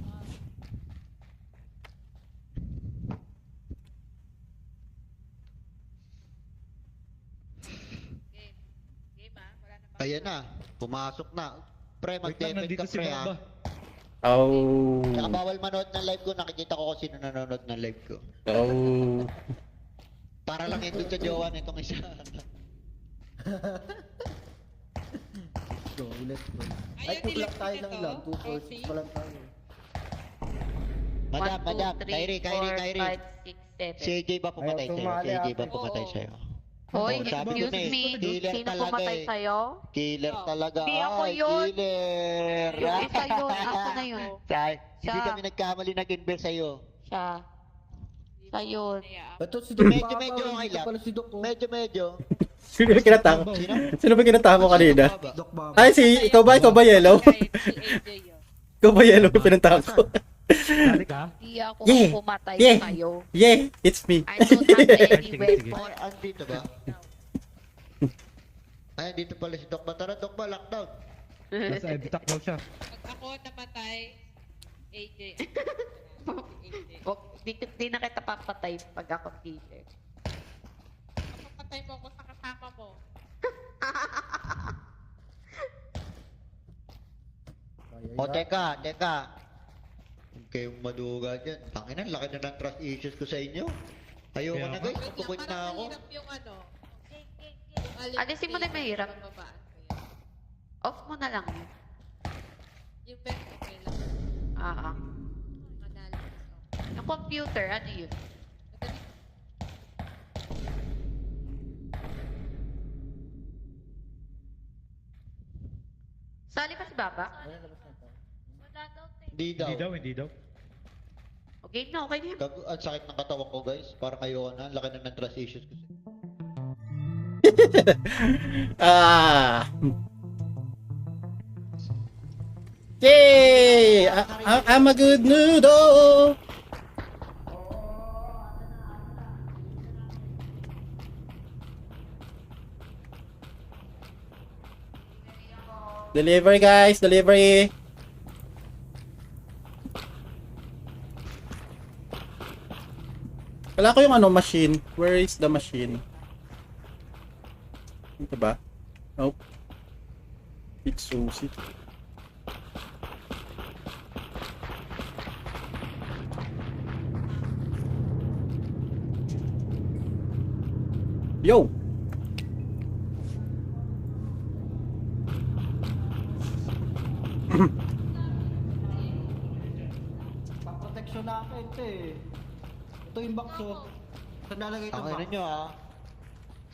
Ayan na. Pumasok na. Pre, Wait lang, mag-defend nandito ka si pre Bamba. ha. Oh. Saka bawal manood ng live ko. Nakikita ko kung sino nanonood ng live ko. Oh. Para lang ito sa jowa nitong isa. Go, let's go. Ay, kung lang tayo lang. 2 forces pa lang tayo. Madam, Kyrie. Si AJ ba pumatay Ayaw sa'yo? Si sumali, AJ ba ate. pumatay sa'yo? Hoy, Oo, sabi ko excuse na eh, me. killer Sino talaga pumatay eh. sa'yo? Killer talaga. Di ako Ay, yun. killer. Yung isa yun. Ako na yun. Hindi Siya. kami nagkamali nag-invest sa'yo. Siya. Siya yun. Ito si Doc. Medyo okay lang. Pala si Doc. oh. Medyo. Sino ba kinatako? Sino? Sino ba kinatako kanina? Doc Baba. Ay, ikaw ba yellow? Ikaw ba yellow yung pinatako? Dali ka? Di ako Yeah. pumatay Yeah. kayo. Yeah, it's me. I don't have any Sige, weapon. sige. Ay, andito ba? Ay, andito pala si Doc ba? Tara, Doc ba? Lockdown. Nasa evitak daw siya. Pag ako namatay, AJ. Wag, di na kita papatay pag ako killer. Kapatay mo ako sa kasama mo. O, teka. Huwag kayong maduga dyan. Tanginan, laki na ng trust issues ko sa inyo. Ayoko Kaya na nga. guys, Wait lang, magkukwit na parang ako. mahirap yung ano. Alisin mo na yung mahirap. Babaan ko yan. Off mo na lang yun. Yung bed, okay lang. Manalo ko sa- Yung computer, ano yun? Madali. Sali pa si Baba? Wala daw, te. Hindi daw. Okay na, okay na yun. Ang sakit ng katawan ko guys. Parang ayoko na. Laki na ng trust issues ko. Ah. Yay! I'm a good noodle. Delivery guys, delivery. Wala ko yung ano machine. Where is the machine? Ito ba? Nope. It's Susie. Yo! bote. Ito yung box oh. Saan lalagay itong Ang box? ano nyo ha?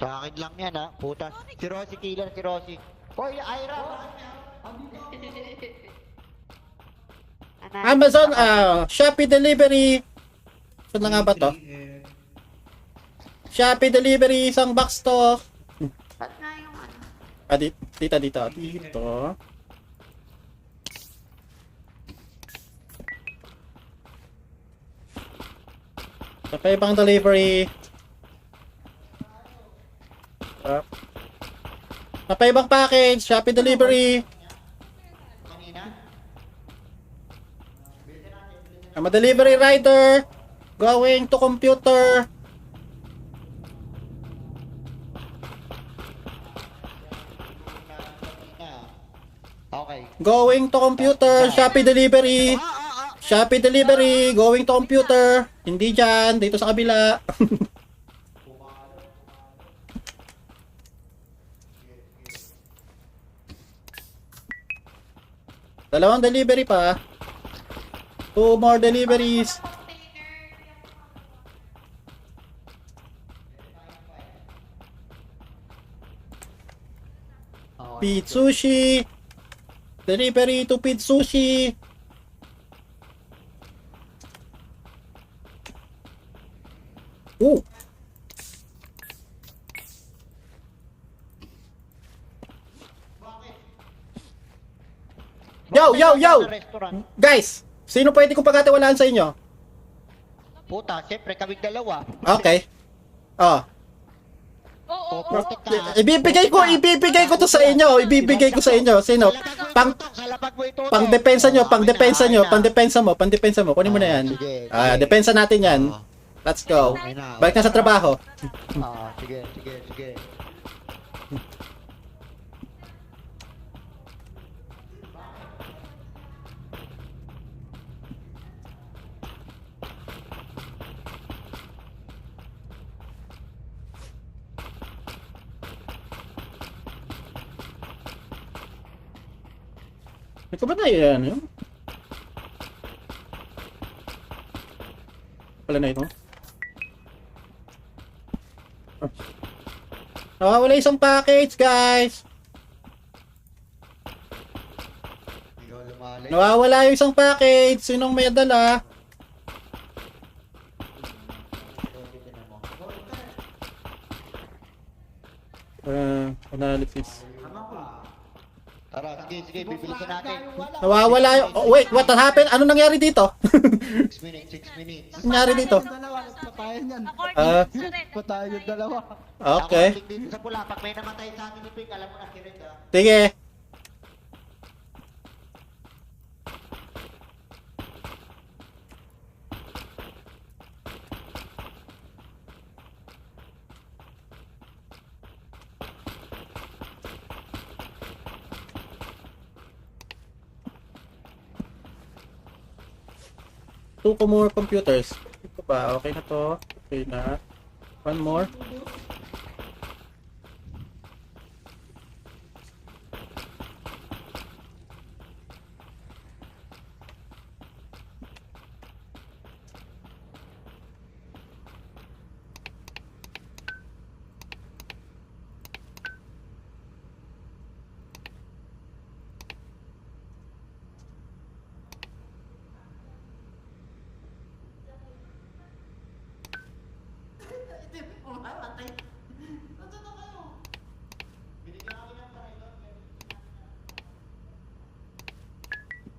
Sa akin lang yan ha, putas. Si Rosie killer, si Rosie. Hoy, Ira! Amazon, Shopee Delivery. Saan na nga ba to? Shopee Delivery, isang box to. Ba't nga yung ano? Dito. Sa pa ibang delivery. Sa pa ibang package, Shopee Delivery. I'm a delivery rider. Going to computer. Okay. Going to computer. Shopee Delivery. Shopee Delivery. Going to computer. Hindi dyan. Dito sa kabila. Dalawang delivery pa. 2 more deliveries. Pete Sushi. Delivery to Pete Sushi. Ooh. Yo! Restaurant. Guys, sino pwede kong pagkatiwalaan sa inyo? Puta, siyempre kaming dalawa. Okay. Oh, Oo, oo, oo. Protect ka. ibibigay ko to sa inyo. Ibibigay ko sa inyo. Sino? Pang pangdepensa mo. Kunin mo na yan. Sige. Depensa natin yan. Let's go. Balik na sa trabaho. Sige. Ito ba na yan? Pala na ito. Nawawala isang package, guys. Nawawala yung isang package. Sinong may dala? Analysis. Tara, sige, bibilisan natin. Nawawala yung... Oh, wait, what happened? Ano nangyari dito? 6 minutes. Ano nangyari dito? Dalawa, patayan yan. Patayan yung dalawa. Okay. Ako dito sa pula, pag may namatay sa atin ni Pink, alam mo na si Red ha. Sige. Two more computers. Ito ba? Okay na to. Okay na. One more.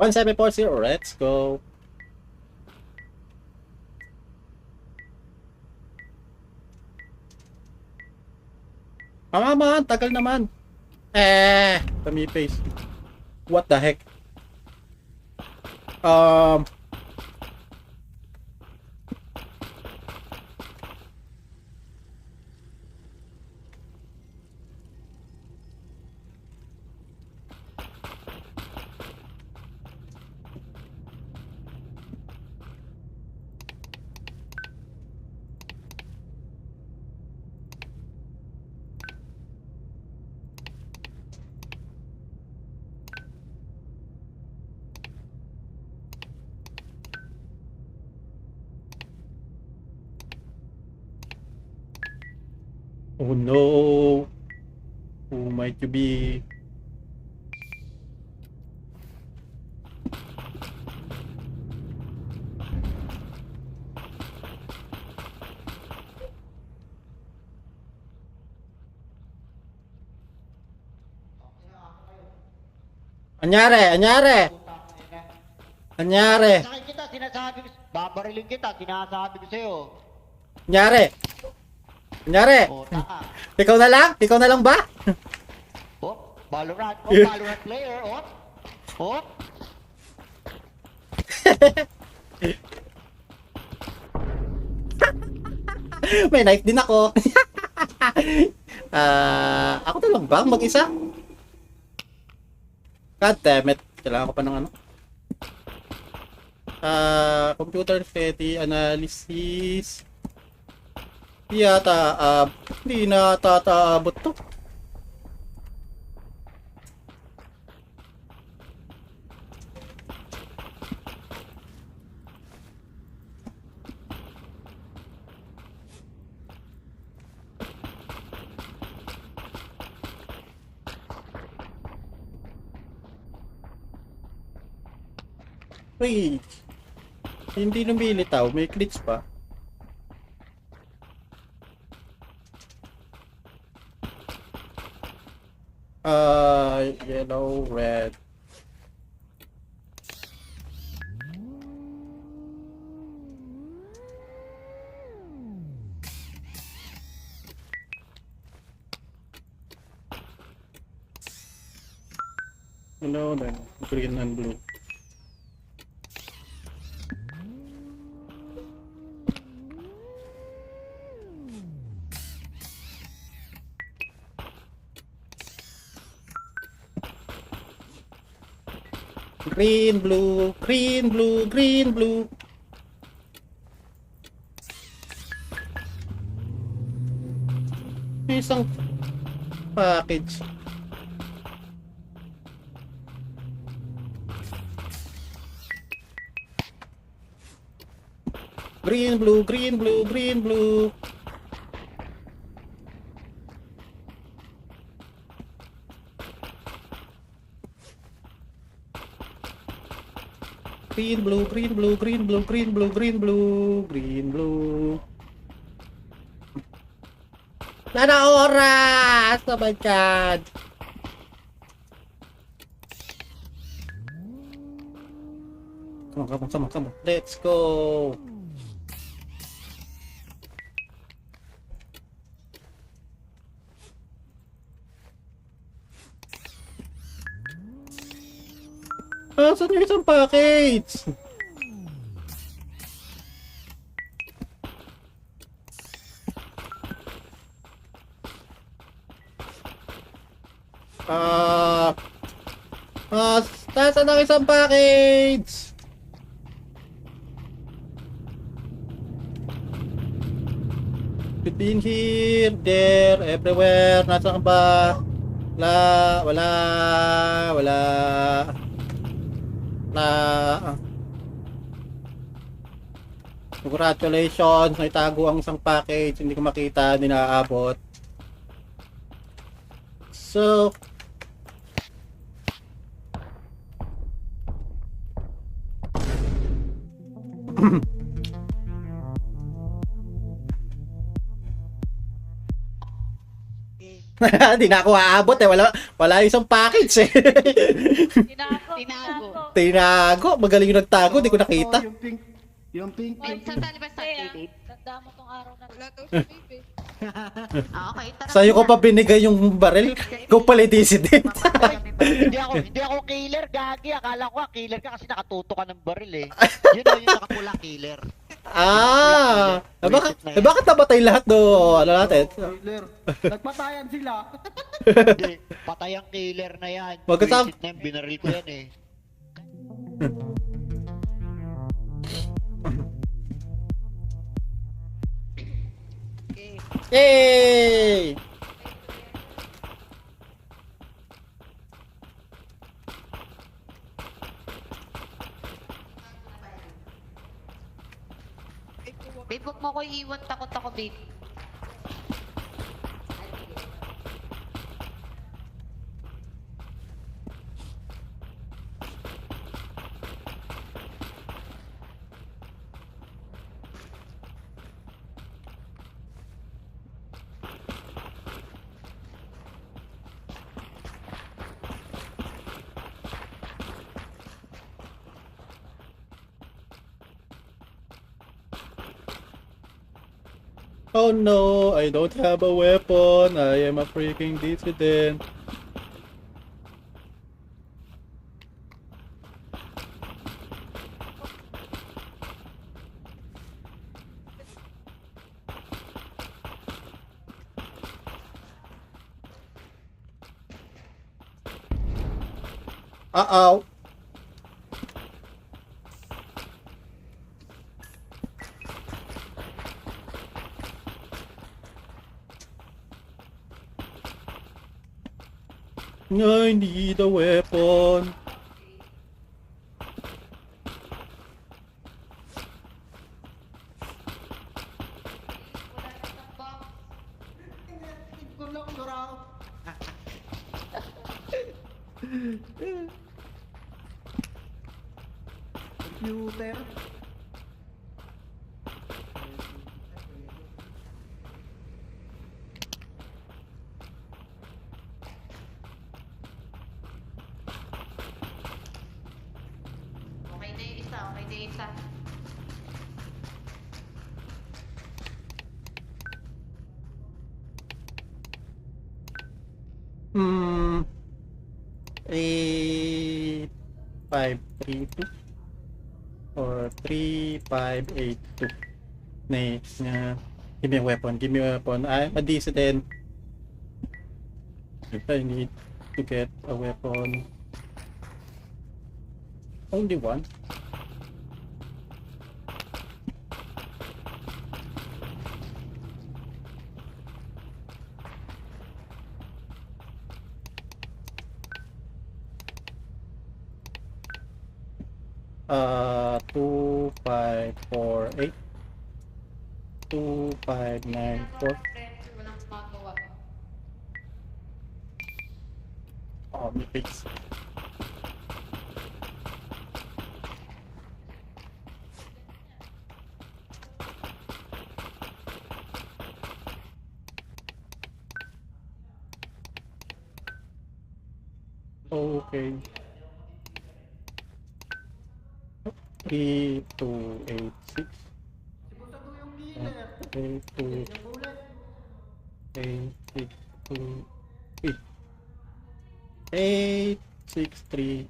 One 740, let's go. Man, tagal naman. Tummy face. What the heck? Oh no. Who might you be? Anyari? Anyari? Anyari? Sakit kita, sinasabi ko, babarilin kita, sinasabi ko sa'yo. Anyari? Anyari? O, taka. Ikaw na lang? Ikaw na lang ba? Oh, Valorant. Oh, Valorant player. Oh. Oh. May knife din ako. Ako na lang ba? Mag-isa? God damn it. Kailangan ko pa ng ano? Computer steady analysis. Hindi na tataabot to. Wait. Hindi lumilitaw. May glitch pa. Yellow, red. No, then green and blue. Green, blue, green, blue, green, blue. May isang package. Green, blue, green, blue, green, blue. Green, blue, green, blue, green, blue, green, blue, green, blue, green, blue. Nana oras! Oh my God! Come on. Let's go! Saan yung isang package? Saan ang isang package? Could be in here, there, everywhere. Nasaan ba? Wala. Congratulations, naitago ang isang package, hindi ko makita, hindi naaabot. So, hindi na ako aabot eh, wala isang package eh. Tinago, magaling yung nagtago, hindi ko nakita. Yung pink. Sandali ba sa babe? Tanda mo tong araw na. Wala daw si baby. Okay, tara. Sa'yo ko pa binigay yung baril, ikaw pala yung dissident. Hindi ako killer, gagi. Akala ko killer ka kasi nakatuto ka ng baril eh. Yun o, yung nakapulang killer. Bakit nabatay lahat do, ano natin? Killer. Nagpatayan sila. Hindi, patay ang killer na yan. Magkasam- Visit na yan, binaril ko yan eh. Yay! Babe, huwag mo ko iiwan. Takot ako, babe. Oh no, I don't have a weapon. I am a freaking dissident. Uh-oh. I need a weapon. Gulong duraw. Computer. Okay na yung isa, okay na yung isa. Hmm. 8532 or 3582. Next. Give me a weapon. Give me a weapon. I'm a dissident. I need to get a weapon. Only one. Uh, 2548 2594. Walang magawa. Oh, may fix. Okay. 3286. Sigurado yung killer. 863.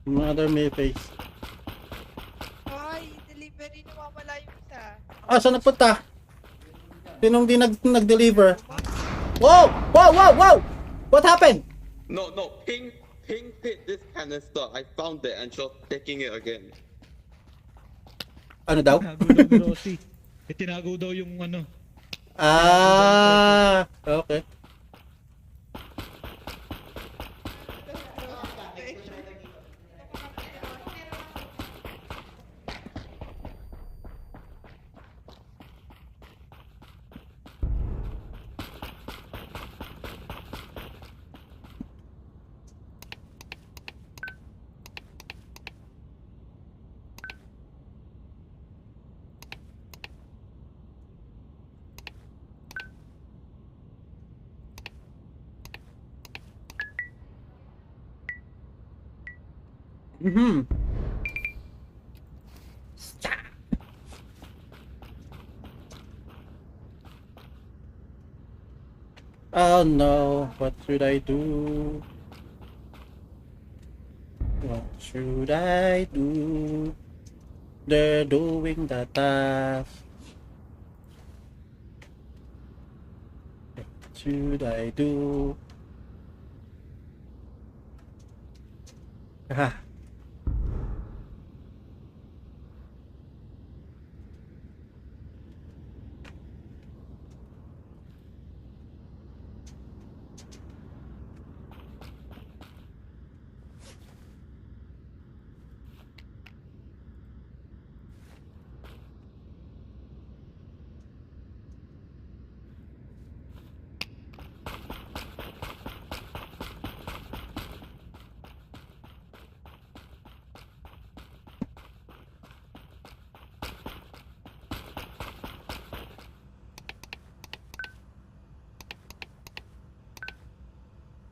Mother may face. Ay, delivery nawawala yung isa. Ah, saan nagpunta? Sinong di nag-deliver? Whoa! Whoa! Whoa! Whoa! What happened? No, Ping hit this canister. I found it and she's taking it again. Ano daw? Tinago daw ni Rossi. Tinago daw yung ano. Ah, okay. Mm-hmm. Oh no, what should I do? What should I do? They're doing the task. What should I do? Ah.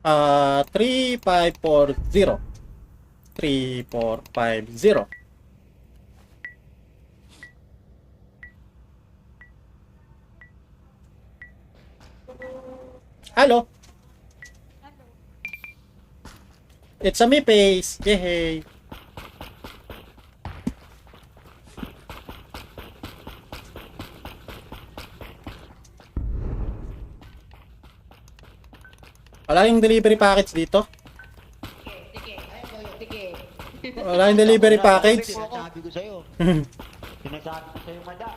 3540. 3450. Hello. It's a me face. Yay. Wala yung delivery package dito? Wala yung delivery package? Sinasabi ko sa'yo. Sinasabi ko sa'yo, madam.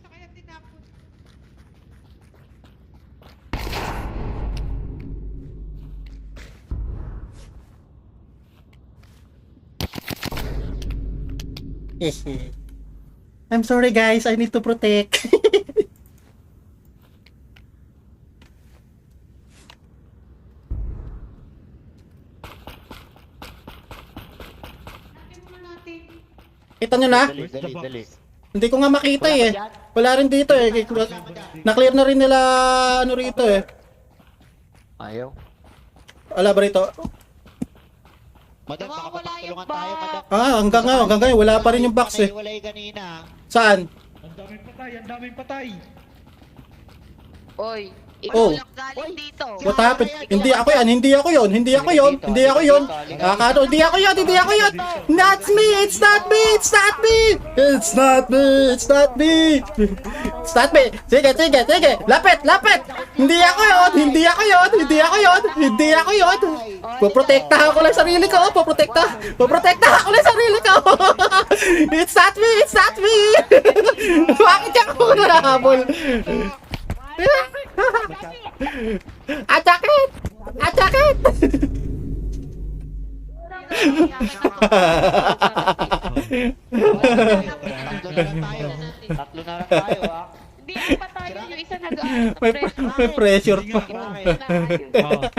Sa kaya tinapon. I'm sorry guys, I need to protect. Kita nyo na? Dali. Hindi ko nga makita Wala eh. ba dyan? Wala rin dito eh. Na-clear na rin nila ano rito eh. Ayaw. Wala ba rito? Madam, baka Nawawala yung magtulungan tayo, madam. Hanggang ngayon, wala pa rin yung box eh. Wala yung kanina. Saan? Ang daming patay, ang daming patay. Oy, Oh. ikaw lang galing dito. What happened? Hindi ako yan, hindi ako yun, hindi ako yun, hindi ako yun. Kakato, hindi ako yun, hindi ako yun. That's me, it's not me, it's not me. It's not me, it's not me. It's not me. Sige. Lapit. Hindi ako yun, hindi ako yun, hindi ako yun, hindi ako yun. Poprotektahan ko lang sarili ko, poprotektahan ko lang sarili ko. It's not me, it's not me. Bakit ako nahabol? Atakit! Tatlo na lang tayo, ha? Hindi ako patay. Yung isa nag-aaral sa May pressure pa.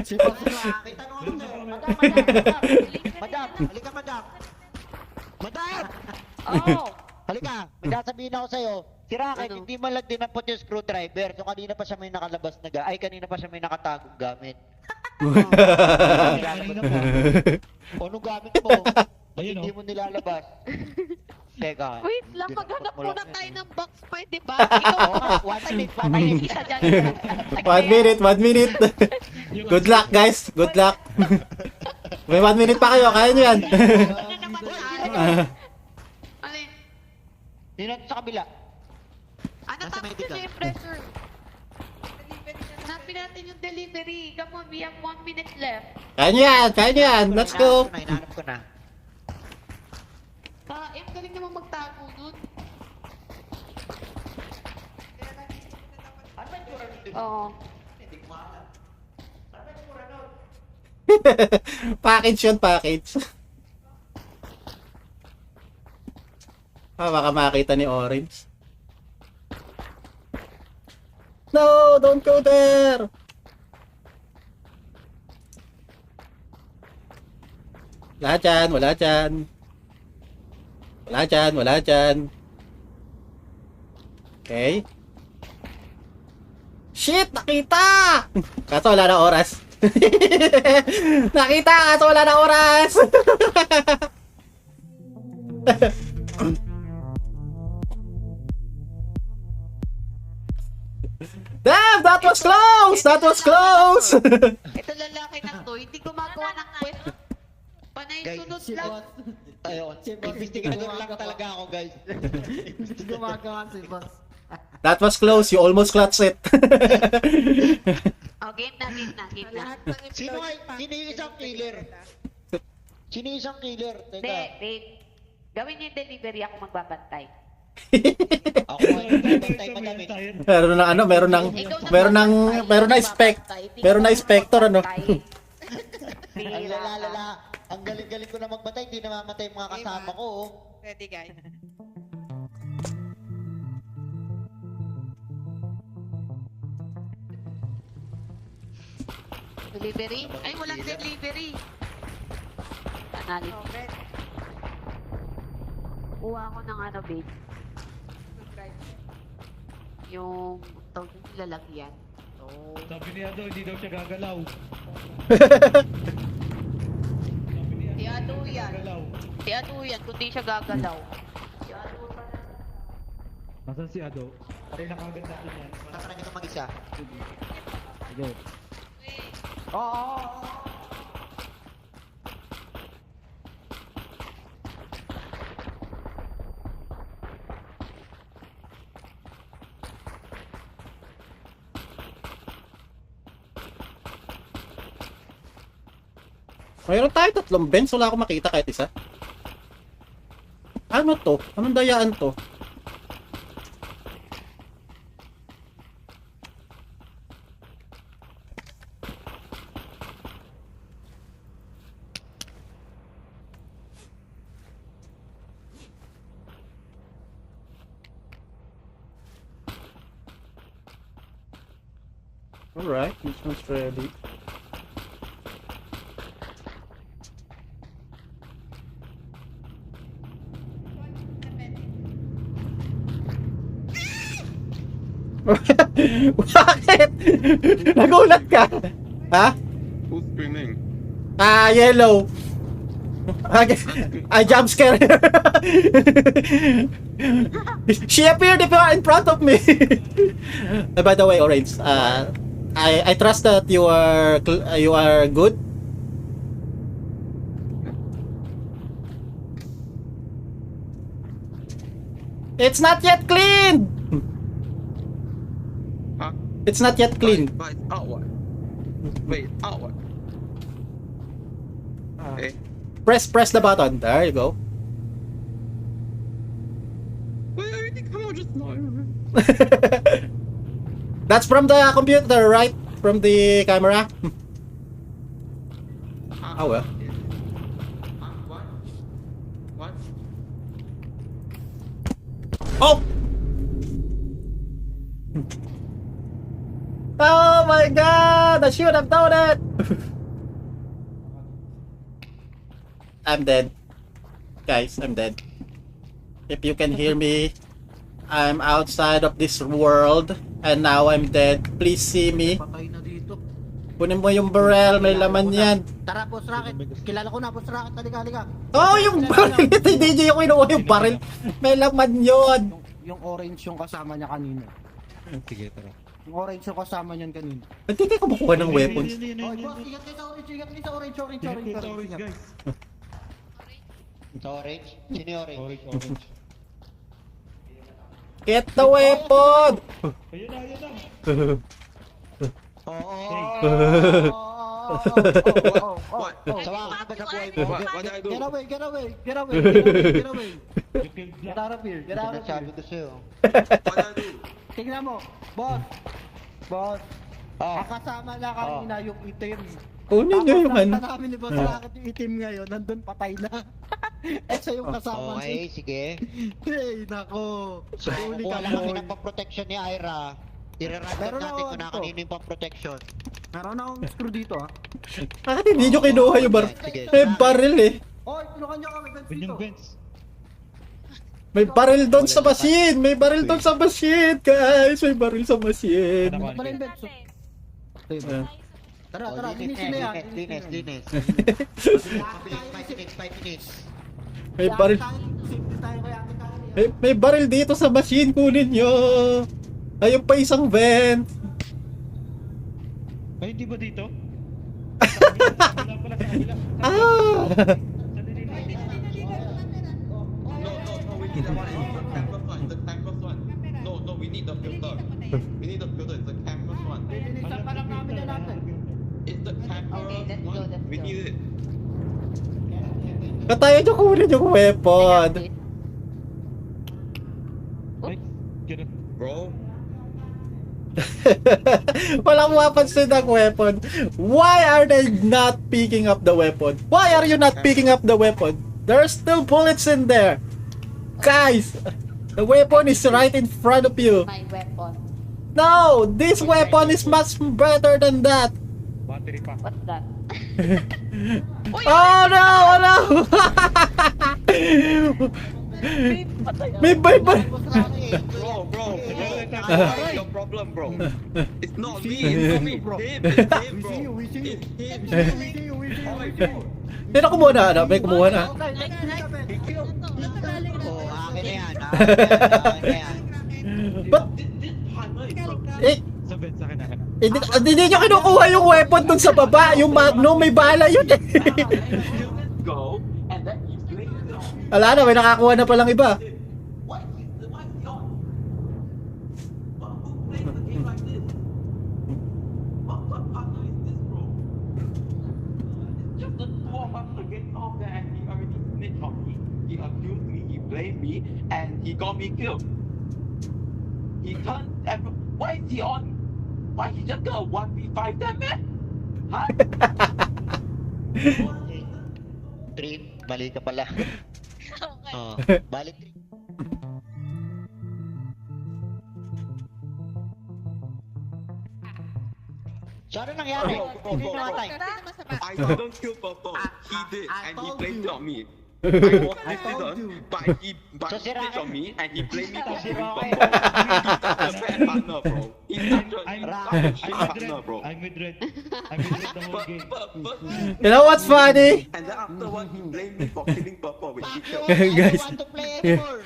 Si Boss May tanong ako sa'yo. Madam, halika, madam. Madam! Oo. Halika, may sasabihin ako sa'yo. Si Rocket, Ano? hindi man lang dinampot yung screwdriver. So kanina pa siya may nakalabas na kanina pa siya may nakatagong gamit. O, anong gamit mo? Ba't Ayun, hindi oh. mo nilalabas? Teka. Wait lang, Dinapot maghanap mo muna lang tayo yun. ng box, pwede ba? Ikaw Oo nga, one minute. patay yung isa dyan. 1 minute. Good luck guys, good luck. May 1 minute pa kayo, kaya nyo yan. Ano naman tayo? Ano yun? Dito sa kabila. Ano Nasa tapos medical. yun yung pressure? Hanapin natin yung delivery. Come on, we have 1 minute left. Kaya nyo yan, let's go. Hinahanap ko na. Ang galing naman magtago nun. Ano ba yung tsura nito? Oo. Hindi ko maalam. Ano ba yung tsura nun? Package yun, package. Baka makita ni Orange. No, don't go there. Wala dyan. Okay. Shit, nakita! Kaso wala na oras. Nakita, kaso wala na oras. Damn, that was close! Ito lalaki na to, hindi gumagawa ng quest. Panay Guys, sunod Si lang. Boss. Ayun, Si Boss. investigador lang talaga ako, guys. Hindi gumagawa si Boss. That was close, you almost clutched it. Oh, game na. Lahat ng Sino yung isang killer? Sino yung isang killer? Hindi, Teka, wait. Gawin niyo yung delivery, ako magbabantay. ako ay nagbabantay madami. Meron ng ano, meron ng inspector ano. Ang lalala, ang galing-galing ko na magbatay, hindi namamatay yung mga kasama ko. Oh. Ready, guys. Delivery? Ay, walang delivery. Analysis. Okay. Kuha ako ng ano, babe. Yung tawag yung lalagyan. So, Sabi niya daw, hindi daw siya gagalaw. si Ado yan. Gagalaw. Si Ado yan, kundi siya gagalaw. Nasaan si Ado? Pati nakagad natin yan. Nasa na nyo mag-isa. Sige. Oo. Mayroon tayo 3 bench, wala akong makita kahit isa. Ano to? Anong dayaan to? Alright, this one's ready. Bakit? Nagulat ka? Ha? Who's screaming? Yellow. I jump scare her. She appeared in front of me. By the way, Orange, I trust that you are good. It's not yet clean. Huh? It's not yet clean. But it's outward. Wait, outward. Okay. Press the button. There you go. Wait, everything come out just now. That's from the computer, right? From the camera. Oh well. What? What? Oh! Oh my god! I should have done it! I'm dead. Guys, I'm dead. If you can hear me, I'm outside of this world and now I'm dead. Please see me. Patay na dito. Kunin mo yung barrel, may laman yan. Tara, Boss Rocket. Kilala ko na, Boss Rocket. Halika, halika. Oh, yung barrel! Hindi yung kinuha yung barrel. May laman yun. Yung orange yung kasama niya kanina. Sige, tara. Yung orange yung kasama niyan kanina. Hindi kayo kumukuha ng weapons. Oh, boss, ingat kayo sa orange, ingat kayo sa orange, orange, orange, Orange, orange. ingat. guys. Sa orange? Sino yung orange? Orange. Get the weapon! Ayun na. Oo. What? Sawa ka ba sa buhay mo? What did I do? Get away, get away, get away, get away, get away. Get out of here, get out of Sinasabi here. ko sa'yo. What did I do? Tingnan mo, boss. Boss, Oh. ang kasama na kanina yung itim. Kunin nyo yung ano. Tapos namin ni Boss Rocket yung itim ngayon, nandun patay na. Eh, siya yung kasama Okay, sige. Hey, nako. So, Huli kuha ka, lang kami boy. ng pang-protection ni Ira. Ira-random Meron natin ako kung na dito. kanino yung pang-protection. Meron akong screw dito, ah. Bakit hindi nyo kinuha yung barrel? Sige. May barrel eh. Oy, tulungan niyo kami, Benz Yun dito. yung Benz. May barrel doon sa machine! May barrel doon sa machine! Guys! May barrel sa machine! Ano Ito pala yung Benz. Ayan. Tara, Oh, tara, linisin na yan. linis. 5 minutes. May baril. Safety tayo kaya atin tayo. May baril dito sa machine. Kunin nyo! Ayun pa isang vent! Ay, hindi ba dito? Wala pala sa kabila. Ah! No, we need the one. The campus one. No, we need the filter. We need the filter. It's the campus one. Linisan pa lang namin na natin. It's the campus one. We need it. Katayin nyo kunin yung weapon! Ay, ganun. Bro, Walang mapansin ng weapon. Why are they not picking up the weapon? Why are you not picking up the weapon? There's still bullets in there. Guys, the weapon is right in front of you. My weapon. No, this weapon is much better than that. Battery pa. What's that? Oh no! Oh no! May bye-bye! Bro, what's your problem, bro? It's not me, it's not me, him, it's him, bro. We see you. It's We him. see you. We see you. Oh my god. Sino kumuha na? Ano? May kumuha na. Oo, akin na yan. Akin na yan. Ba't? This partner is so Eh, Sa bed, sa akin na. hindi nyo kinukuha yung weapon dun sa baba. Yung Magnum, may bala yun eh. go, and then he blames it on Wala na, may nakakuha na palang iba. Why is he on? Who plays the game like this? What partner is this, bro? It's just the two of us against all that, and he already snitched on me. He accused me, he blamed me, and he got me killed. He turned why is he on? Why he just gonna 1v5 them, man? Huh? Trin, mali ka pala. Oh, balik Trin. So ano nangyari? Bro. Sino namatay? I don't kill Purple. He did, and he blamed it on me. I was innocent, but he snitched on me, and he blamed me for killing Purple. He's such a bad partner, bro. He's such a shit partner, bro. I'm with Red. I'm with Red the whole game. You know what's funny? And then afterward, he blamed me for killing Purple, which he killed. I Guys. don't want to play anymore.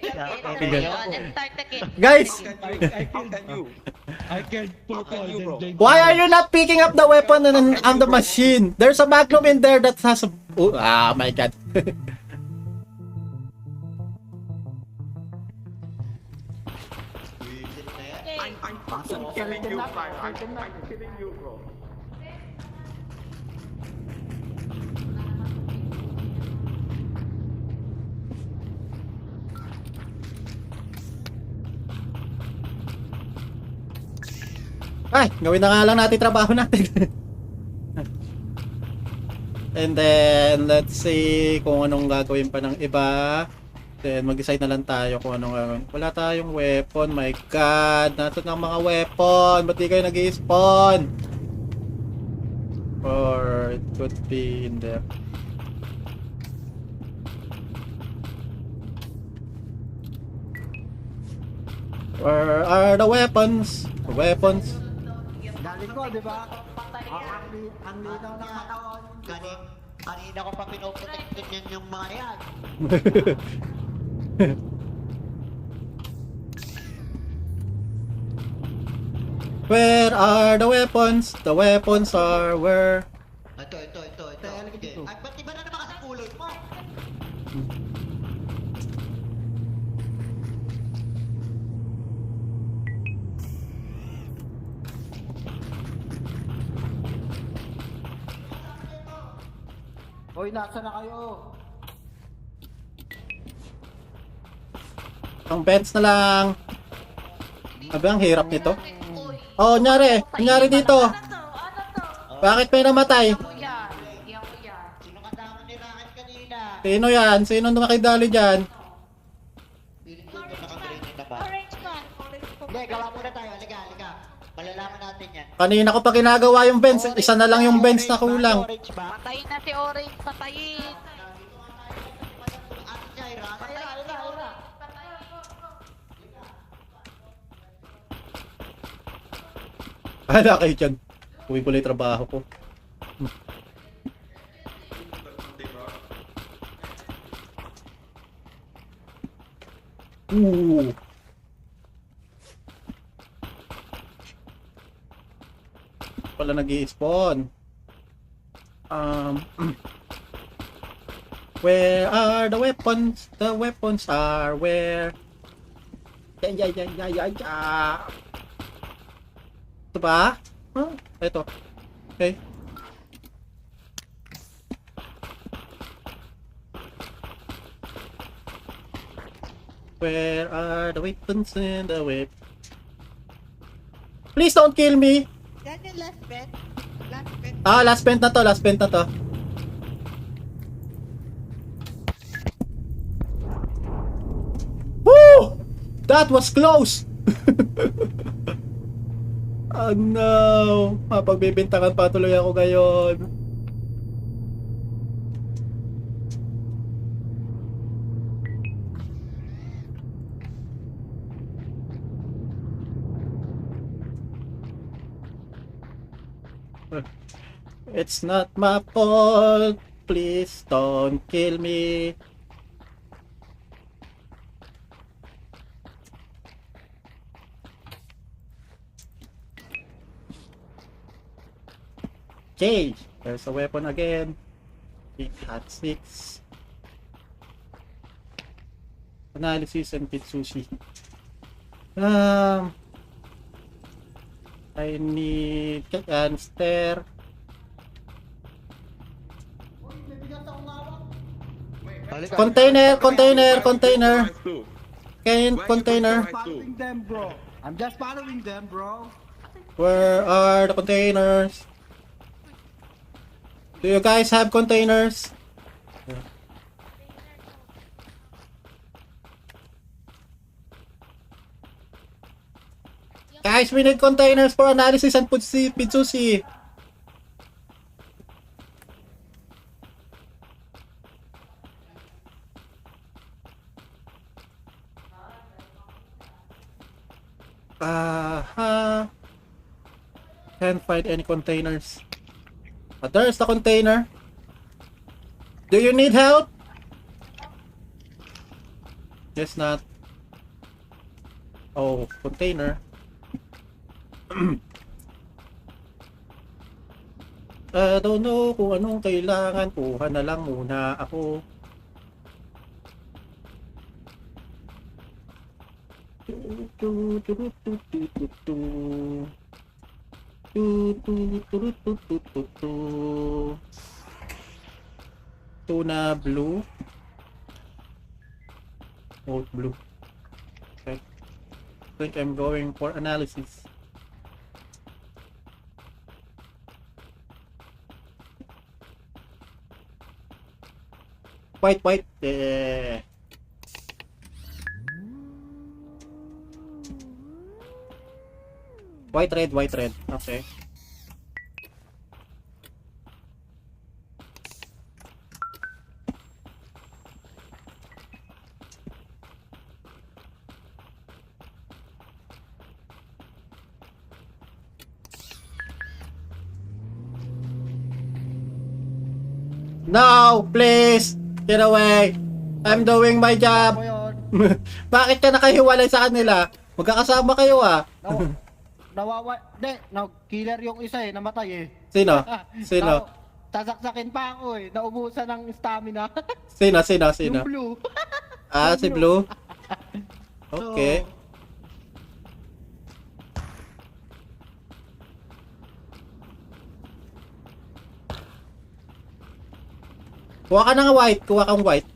Let's start again. Guys, How can you? I killed Purple, you, then bro? blame. why are you not picking up the weapon on the machine? There's a Magnum in there that has a... Oh, ah, my God. I'm fucking killing you, Sai. I'm killing you, bro. Ay, gawin na nga lang natin trabaho natin. And then, let's see kung anong gagawin pa ng iba. Then, mag-decide na lang tayo kung anong gagawin. Wala tayong weapon. My God! Nasaan ang mga weapon? Ba't di kayo nag-i-spawn? Or, it could be in there. Where are the weapons? The weapons. Galing ko, di ba? Ang linaw ng katawan. Kanina ko pa pinoprotektin yan yung mga yan. Where are the weapons? The weapons are where? Ito. Halika dito. Ay, ba't iba na naman kasi kulay mo? Hoy, nasa na kayo? Ang beds na lang. Sabi, ang hirap nito. Oh, nyari dito. Bakit may namatay? Sino kasama ni Rocket kanina? Sino yan? Sino nakidali dyan? Piling ko ba nakatraining na ba? Orange man. Hindi, gawa muna tayo. Halika. Malalaman natin yan. Kanina ko pa ginagawa yung beds. Isa na lang yung beds na kulang. Orange ba? Patayin na si Orange, patayin. Ate niya, Ira. Hala kayo dyan. Uwi ko lang yung trabaho ko. Ooh. Pala nag-i-spawn. Where are the weapons? The weapons are where? Yeah. Ito ba? Huh? Ito. Okay. Where are the weapons in the whip? Please don't kill me! Yan yung last bet. Last bet. Ah, last vent na to. Woo! That was close! Oh no! Mapagbibintangan pa tuloy ako ngayon. It's not my fault. Please don't kill me. Okay, there's a weapon again. Big Hat 6. Analysis and pit sushi. I need canister. Halika. Container. Container. Following them, bro. I'm just following them, bro. Where are the containers? Do you guys have containers? Guys, we need containers for analysis and Pitsushi. Can't find any containers. But there's the container. Do you need help? Guess not. Oh, container. I don't know kung anong kailangan. Kuha na lang muna ako. Tuna blue. Oat blue. Okay. I think I'm going for analysis. White. Yeah. White, red. Okay. No, please! Get away! I'm doing my job! Ako yun. Bakit ka nakahiwalay sa kanila? Magkakasama kayo ah! Killer yung isa eh, namatay eh. Sino? Sino? Sasaksakin pa ako eh, naubusan ng stamina. Sino? Yung blue. Ah, si Blue? Okay. Kuha ka ng white. Kuha kang white.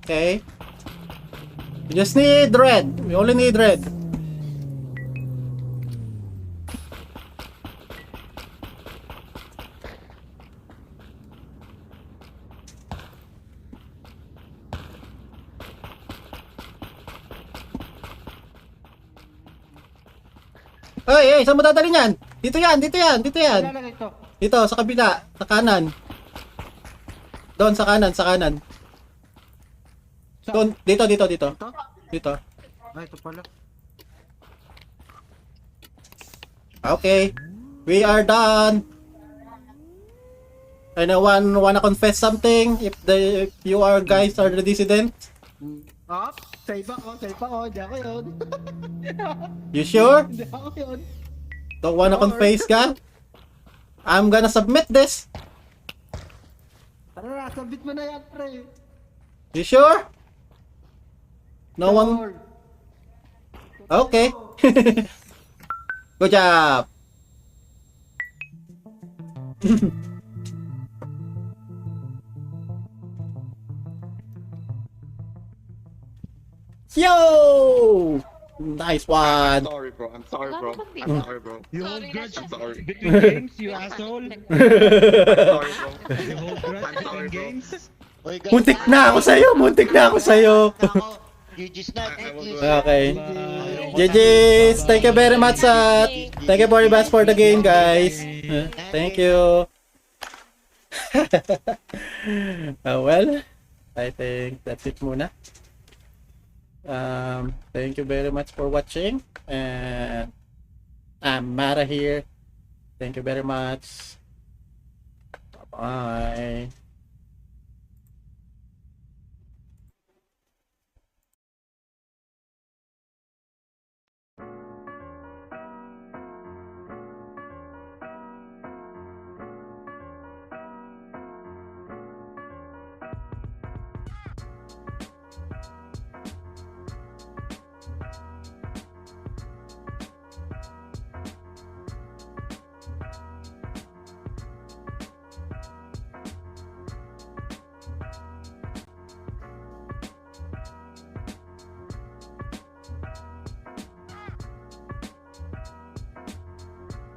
Okay. We just need red. We only need red. Hey, saan mo dadalhin yan? Dito yan. Ilalagay ito. Dito, sa kabila. Sa kanan. Doon, sa kanan. Doon, dito. Ito? Dito. Ay, ito pala. Okay. We are done. Anyone wanna confess something? If you are guys are the dissident? Save ako. Hindi ako yun. You sure? Hindi ako yun. Don't wanna confess ka? I'm gonna submit this. Tara, sabit mo na yan, pre. You sure? No one. Okay. Good job. Yo! Nice one! Sorry, bro. I'm sorry, Wala bro. naman dito. I'm sorry, bro. You Sorry, hold grudge nasa- Sorry. between games, you asshole. Sorry, bro. You hold grudge I'm sorry, between bro. games. Uy, guys, Muntik na ako sa'yo! Muntik na ako sa'yo! GG's na, thank you. Okay. Bye. GG's! Thank you very much sa... Thank you very much for the game, guys. Thank you. Well, I think that's it muna. Thank you very much for watching. And I'm Mara here. Thank you very much. Bye-bye.